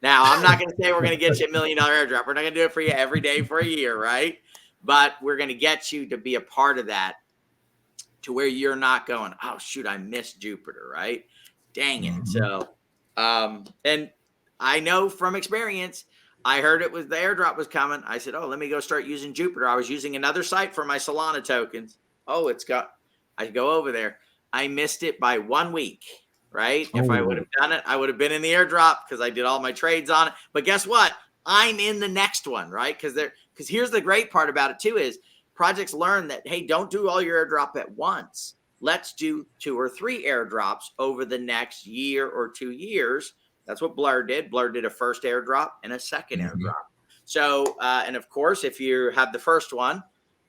Now, I'm not going to say we're going to get you $1 million airdrop. We're not going to do it for you every day for a year, right? But we're going to get you to be a part of that, to where you're not going, oh, shoot, I missed Jupiter, right? Dang it. So, and I know from experience, I heard it was the airdrop was coming. I said, oh, let me go start using Jupiter. I was using another site for my Solana tokens. Oh, I go over there. I missed it by 1 week, right? If I would have done it, I would have been in the airdrop because I did all my trades on it. But guess what? I'm in the next one, right? Because here's the great part about it too is projects learn that, hey, don't do all your airdrop at once. Let's do 2 or 3 airdrops over the next year or 2 years. That's what Blur did. Blur did a first airdrop and a second airdrop. So, and of course, if you have the first one,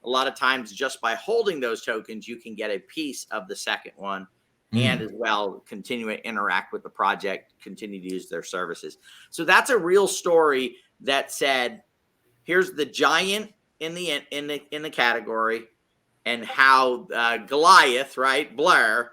a lot of times just by holding those tokens, you can get a piece of the second one and as well continue to interact with the project, continue to use their services. So that's a real story that said, here's the giant in the category, and how Goliath, right, Blur,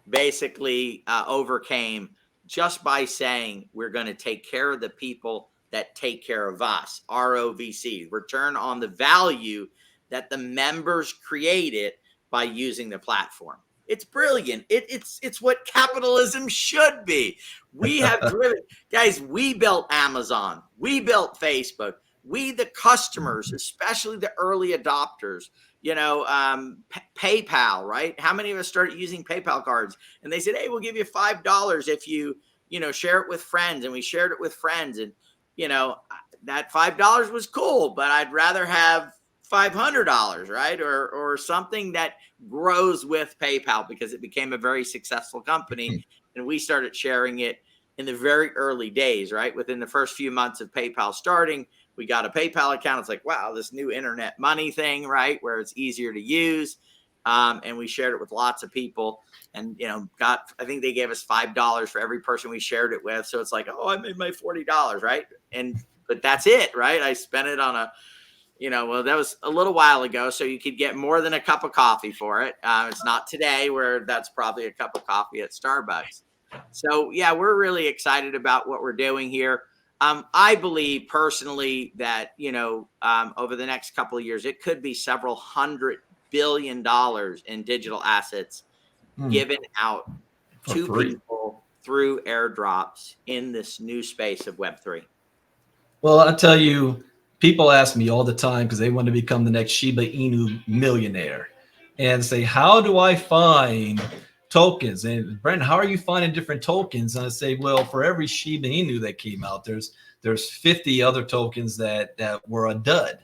basically overcame just by saying we're going to take care of the people that take care of us. ROVC, return on the value that the members created by using the platform. It's brilliant. It's what capitalism should be. We have driven, guys, we built Amazon. We built Facebook. We, the customers, especially the early adopters, PayPal, right? How many of us started using PayPal cards? And they said, hey, we'll give you $5 if you share it with friends. And we shared it with friends. And, that $5 was cool, but I'd rather have $500, right? Or something that grows with PayPal, because it became a very successful company. And we started sharing it in the very early days, right? Within the first few months of PayPal starting, we got a PayPal account. It's like, wow, this new internet money thing, right? Where it's easier to use. And we shared it with lots of people, and, I think they gave us $5 for every person we shared it with. So it's like, oh, I made my $40, right? But that's it, right? I spent it on that was a little while ago. So you could get more than a cup of coffee for it. It's not today, where that's probably a cup of coffee at Starbucks. So yeah, we're really excited about what we're doing here. I believe personally that, over the next couple of years, it could be several $100 billion in digital assets given out to people through airdrops in this new space of Web3. Well, I tell you, people ask me all the time because they want to become the next Shiba Inu millionaire and say, how do I find tokens? And Brandon, how are you finding different tokens? And I say, well, for every Shiba Inu that came out, there's 50 other tokens that were a dud.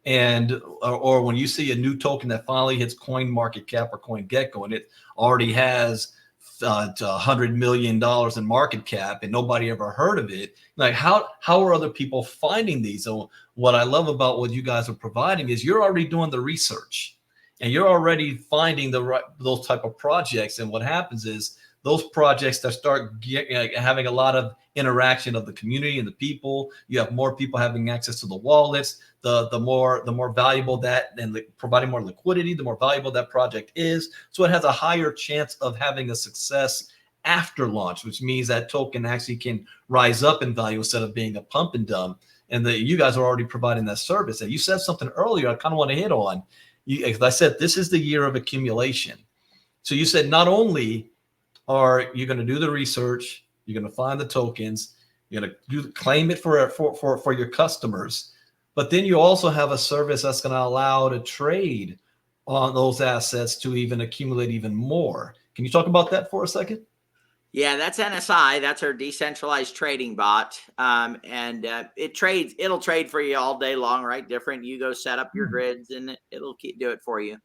And or when you see a new token that finally hits Coin Market Cap or CoinGecko, and it already has $100 million in market cap, and nobody ever heard of it, like how are other people finding these? So what I love about what you guys are providing is you're already doing the research, and you're already finding those type of projects. And what happens is those projects that start having a lot of interaction of the community and the people, you have more people having access to the wallets, the more valuable that, and providing more liquidity, the more valuable that project is. So it has a higher chance of having a success after launch, which means that token actually can rise up in value instead of being a pump and dump. And you guys are already providing that service. And you said something earlier I kind of want to hit on. As I said, this is the year of accumulation. So you said not only are you going to do the research, you're going to find the tokens, you're going to claim it for your customers, but then you also have a service that's going to allow to trade on those assets to even accumulate even more. Can you talk about that for a second? Yeah, that's NSI. That's our decentralized trading bot. It'll trade for you all day long, right? You go set up your grids and it'll do it for you.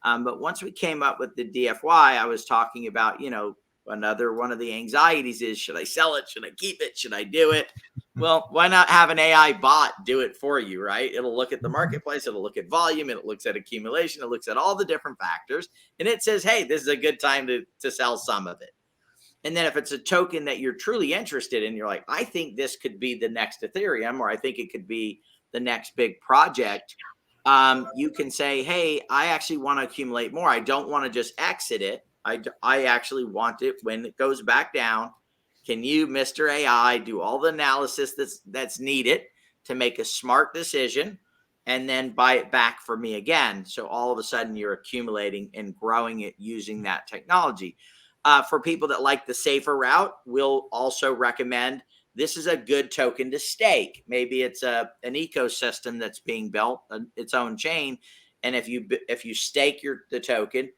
But once we came up with the DFY, I was talking about, another one of the anxieties is, should I sell it? Should I keep it? Should I do it? Well, why not have an AI bot do it for you, right? It'll look at the marketplace. It'll look at volume. It looks at accumulation. It looks at all the different factors. And it says, hey, this is a good time to sell some of it. And then if it's a token that you're truly interested in, you're like, I think this could be the next Ethereum, or I think it could be the next big project. You can say, hey, I actually want to accumulate more. I don't want to just exit it. I actually want it, when it goes back down, can you, Mr. AI, do all the analysis that's needed to make a smart decision and then buy it back for me again? So all of a sudden you're accumulating and growing it using that technology. For people that like the safer route, we'll also recommend this is a good token to stake. Maybe it's an ecosystem that's being built, its own chain. And if you stake the token,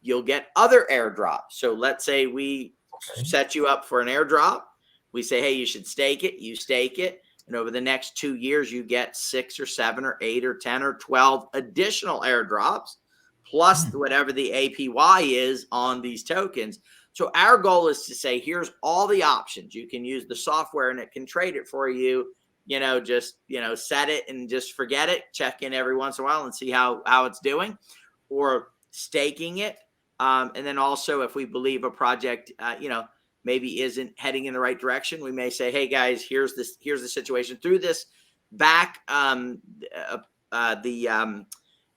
you'll get other airdrops. So let's say we set you up for an airdrop. We say, hey, you should stake it. You stake it. And over the next 2 years, you get 6 or 7 or 8 or 10 or 12 additional airdrops, plus whatever the APY is on these tokens. So our goal is to say, here's all the options. You can use the software and it can trade it for you. Just set it and just forget it. Check in every once in a while and see how it's doing, or staking it. And then also, if we believe a project, maybe isn't heading in the right direction, we may say, hey guys, here's the situation. Through this back, the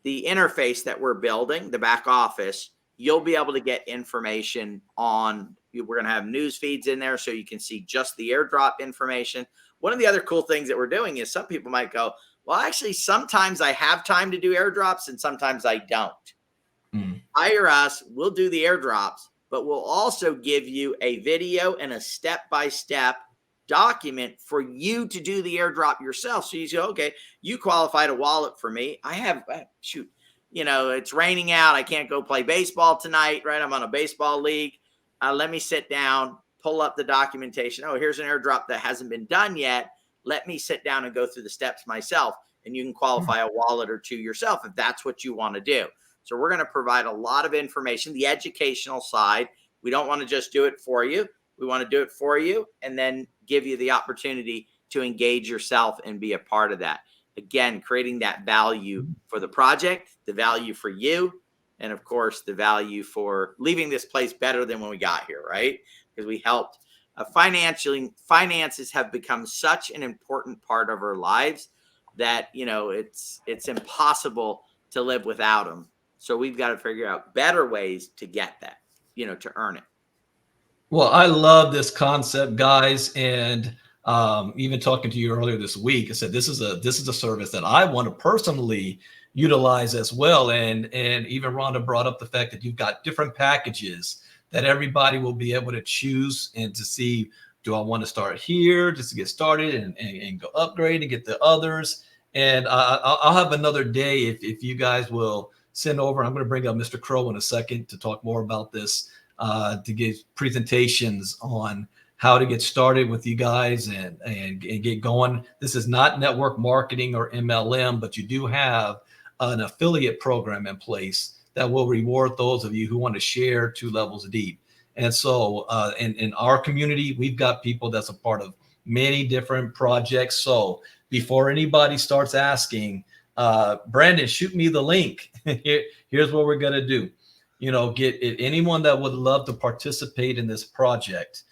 interface that we're building, the back office, you'll be able to get information on, we're going to have news feeds in there so you can see just the airdrop information. One of the other cool things that we're doing is some people might go, well, actually, sometimes I have time to do airdrops and sometimes I don't. Hire us, we'll do the airdrops, but we'll also give you a video and a step-by-step document for you to do the airdrop yourself. So you say, okay, you qualified a wallet for me. I have, it's raining out. I can't go play baseball tonight, right? I'm on a baseball league. Let me sit down, pull up the documentation. Oh, here's an airdrop that hasn't been done yet. Let me sit down and go through the steps myself. And you can qualify a wallet or two yourself if that's what you want to do. So we're going to provide a lot of information, the educational side. We don't want to just do it for you. We want to do it for you and then give you the opportunity to engage yourself and be a part of that. Again, creating that value for the project, the value for you, and of course, the value for leaving this place better than when we got here, right? Because we helped. Finances have become such an important part of our lives that, it's impossible to live without them. So we've got to figure out better ways to get that, to earn it. Well, I love this concept, guys. And even talking to you earlier this week, I said, this is a service that I want to personally utilize as well. And even Rhonda brought up the fact that you've got different packages that everybody will be able to choose and to see, do I want to start here just to get started and go upgrade and get the others? And I'll have another day if you guys will send over. I'm going to bring up Mr. Crow in a second to talk more about this, to give presentations on how to get started with you guys and get going. This is not network marketing or MLM, but you do have an affiliate program in place that will reward those of you who want to share 2 levels deep. And so in our community, we've got people that's a part of many different projects. So before anybody starts asking, Brandon, shoot me the link. Here's what we're going to do. Get anyone that would love to participate in this project,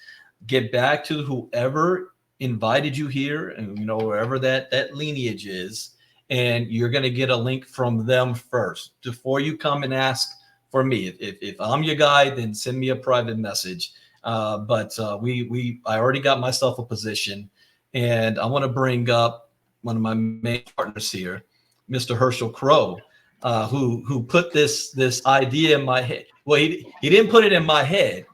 get back to whoever invited you here and, wherever that lineage is. And you're going to get a link from them first before you come and ask for me. If I'm your guy, then send me a private message. But I already got myself a position, and I want to bring up one of my main partners here, Mr. Herschel Crow, who put this idea in my head. Well, he didn't put it in my head.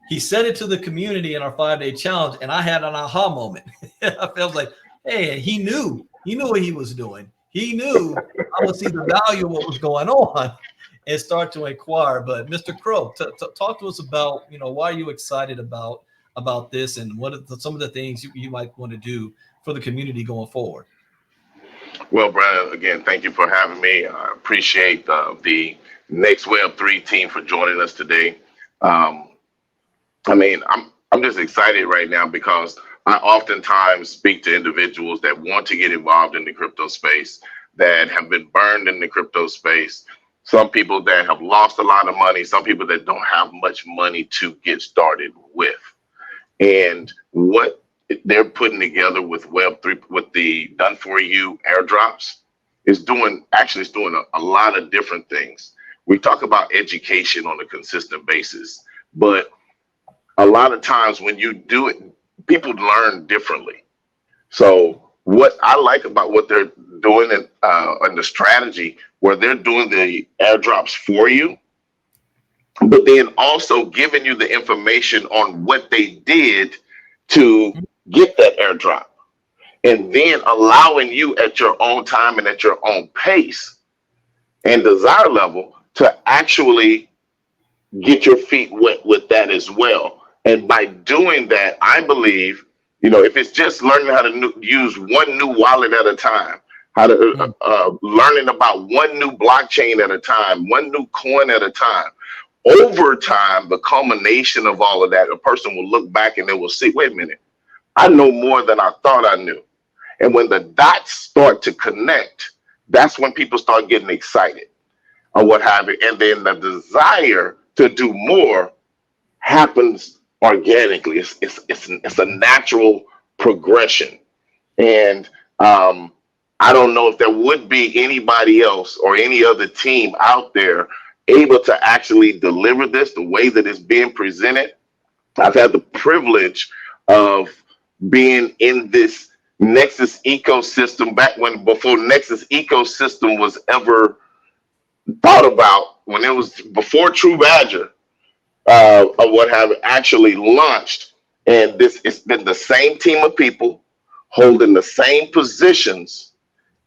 He said it to the community in our 5-day challenge, and I had an aha moment. I felt like, hey, he knew what he was doing. He knew I would see the value of what was going on and start to inquire. But Mr. Crow, talk to us about, why are you excited about this, and what are some of the things you might want to do for the community going forward? Well, Brandon, again, thank you for having me. I appreciate the Next Web3 team for joining us today. I'm just excited right now because I oftentimes speak to individuals that want to get involved in the crypto space, that have been burned in the crypto space. Some people that have lost a lot of money, some people that don't have much money to get started with. And what they're putting together with Web3, with the done for you airdrops, is doing a lot of different things. We talk about education on a consistent basis, but a lot of times when you do it, people learn differently. So what I like about what they're doing and the strategy where they're doing the airdrops for you, but then also giving you the information on what they did to get that airdrop, and then allowing you at your own time and at your own pace and desire level to actually get your feet wet with that as well. And by doing that, I believe, if it's just learning how to use one new wallet at a time, how to learning about one new blockchain at a time, one new coin at a time, over time, the culmination of all of that, a person will look back and they will see, wait a minute, I know more than I thought I knew. And when the dots start to connect, that's when people start getting excited or what have you. And then the desire to do more happens organically. It's a natural progression. And I don't know if there would be anybody else or any other team out there able to actually deliver this the way that it's being presented. I've had the privilege of being in this Nexus ecosystem before Nexus ecosystem was ever thought about, when it was before True Badger or what have it actually launched. And it's been the same team of people holding the same positions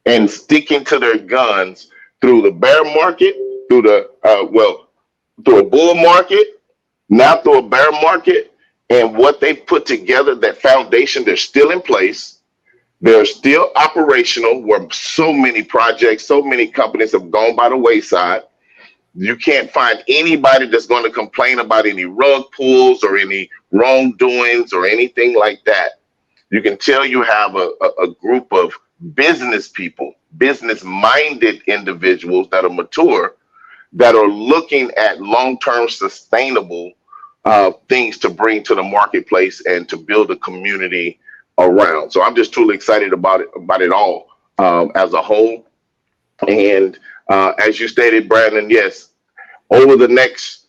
and sticking to their guns through the bear market, through a bull market, now through a bear market. And what they've put together, that foundation, they're still in place. They're still operational, where so many projects, so many companies have gone by the wayside. You can't find anybody that's going to complain about any rug pulls or any wrongdoings or anything like that. You can tell you have a group of business people, business-minded individuals that are mature, that are looking at long-term sustainable things to bring to the marketplace and to build a community around. So I'm just truly excited about it all as a whole. And as you stated, Brandon, yes, over the next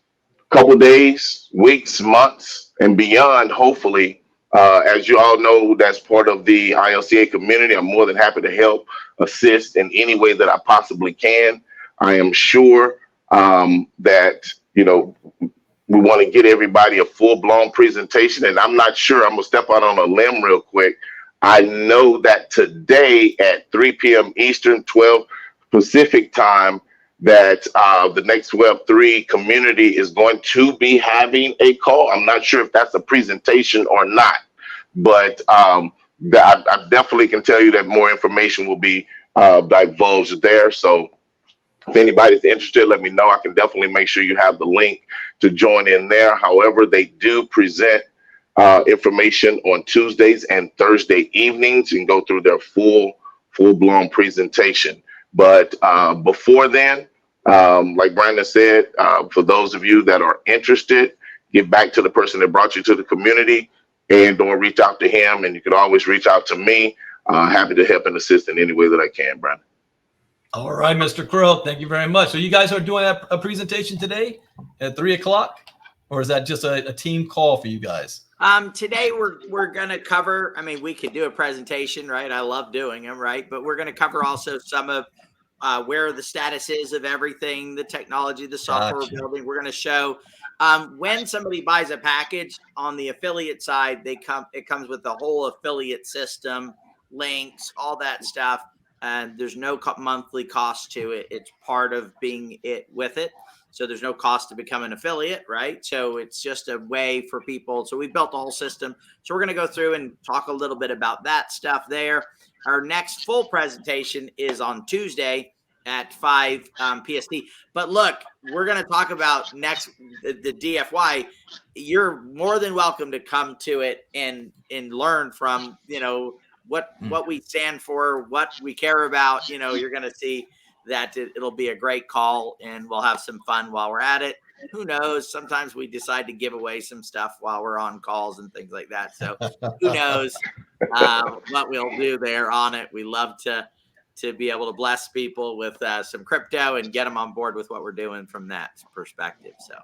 couple of days, weeks, months, and beyond, hopefully, as you all know, that's part of the ILCA community. I'm more than happy to help, assist in any way that I possibly can. I am sure that, we want to get everybody a full-blown presentation, and I'm not sure. I'm going to step out on a limb real quick. I know that today at 3 p.m. Eastern, 12 Pacific time, that the Next Web3 community is going to be having a call. I'm not sure if that's a presentation or not, but I definitely can tell you that more information will be divulged there. So if anybody's interested, let me know. I can definitely make sure you have the link to join in there. However, they do present information on Tuesdays and Thursday evenings. You can go through their full-blown presentation. But before then, like Brandon said, for those of you that are interested, get back to the person that brought you to the community and/or reach out to him. And you can always reach out to me. Happy to help and assist in any way that I can, Brandon. All right, Mr. Crow, thank you very much. So you guys are doing a presentation today at 3 o'clock, or is that just a team call for you guys? Today we're going to cover, we could do a presentation, right? I love doing them, right? But we're going to cover also some of where the status is of everything, the technology, the software we're building. We're going to show when somebody buys a package on the affiliate side, it comes with the whole affiliate system, links, all that stuff. And there's no monthly cost to it. It's part of being with it. So there's no cost to become an affiliate, right? So it's just a way for people. So we built the whole system. So we're going to go through and talk a little bit about that stuff there. Our next full presentation is on Tuesday at 5 PST. But look, we're going to talk about the DFY. You're more than welcome to come to it and learn from, what we stand for, what we care about. You're going to see that it'll be a great call, and we'll have some fun while we're at it. Who knows? Sometimes we decide to give away some stuff while we're on calls and things like that. So who knows what we'll do there on it. We love to be able to bless people with some crypto and get them on board with what we're doing from that perspective. So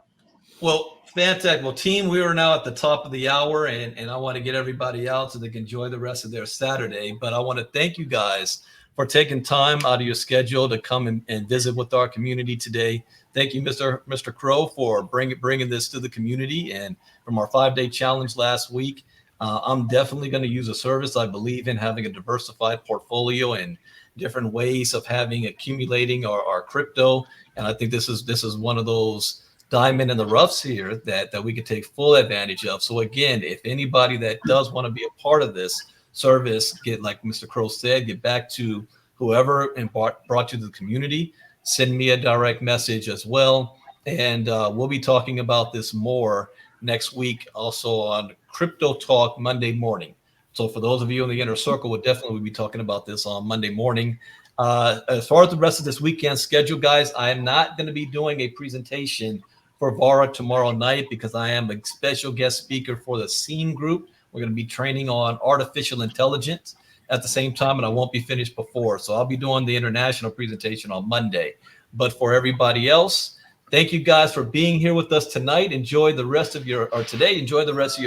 Well, fantastic. Well, team, we are now at the top of the hour, and I want to get everybody out so they can enjoy the rest of their Saturday. But I want to thank you guys for taking time out of your schedule to come and visit with our community today. Thank you, Mr. Crow, for bringing this to the community, and from our 5-day challenge last week. I'm definitely going to use a service. I believe in having a diversified portfolio and different ways of accumulating our crypto. And I think this is one of those diamond in the roughs here that we could take full advantage of. So again, if anybody that does want to be a part of this service, like Mr. Crow said, get back to whoever and brought you to the community. Send me a direct message as well. And we'll be talking about this more next week, also on Crypto Talk Monday morning. So for those of you in the inner circle, we'll definitely be talking about this on Monday morning. As far as the rest of this weekend schedule, guys, I am not going to be doing a presentation for VARA tomorrow night because I am a special guest speaker for the Scene Group. We're going to be training on artificial intelligence at the same time, and I won't be finished before. So I'll be doing the international presentation on Monday. But for everybody else, thank you guys for being here with us tonight. Enjoy the rest of your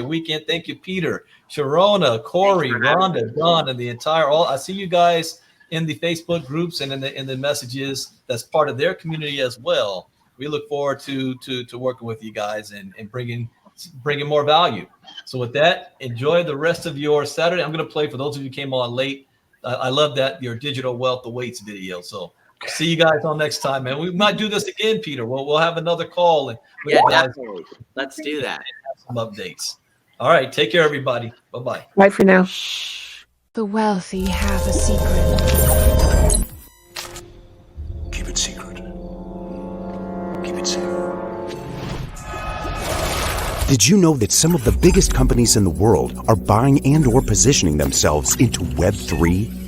weekend. Thank you, Peter, Sharona, Corey, Rhonda, Don, and the entire I see you guys in the Facebook groups and in the messages that's part of their community as well. We look forward to working with you guys and bringing more value. So with that, enjoy the rest of your Saturday. I'm going to play, for those of you who came on late, I love that, your digital wealth awaits video. So see you guys on next time, man. We might do this again, Peter. We'll have another call. And definitely. Let's do that. Some updates. All right. Take care, everybody. Bye-bye. Bye for now. The wealthy have a secret. Keep it secret. Keep it safe. Did you know that some of the biggest companies in the world are buying and or positioning themselves into Web3?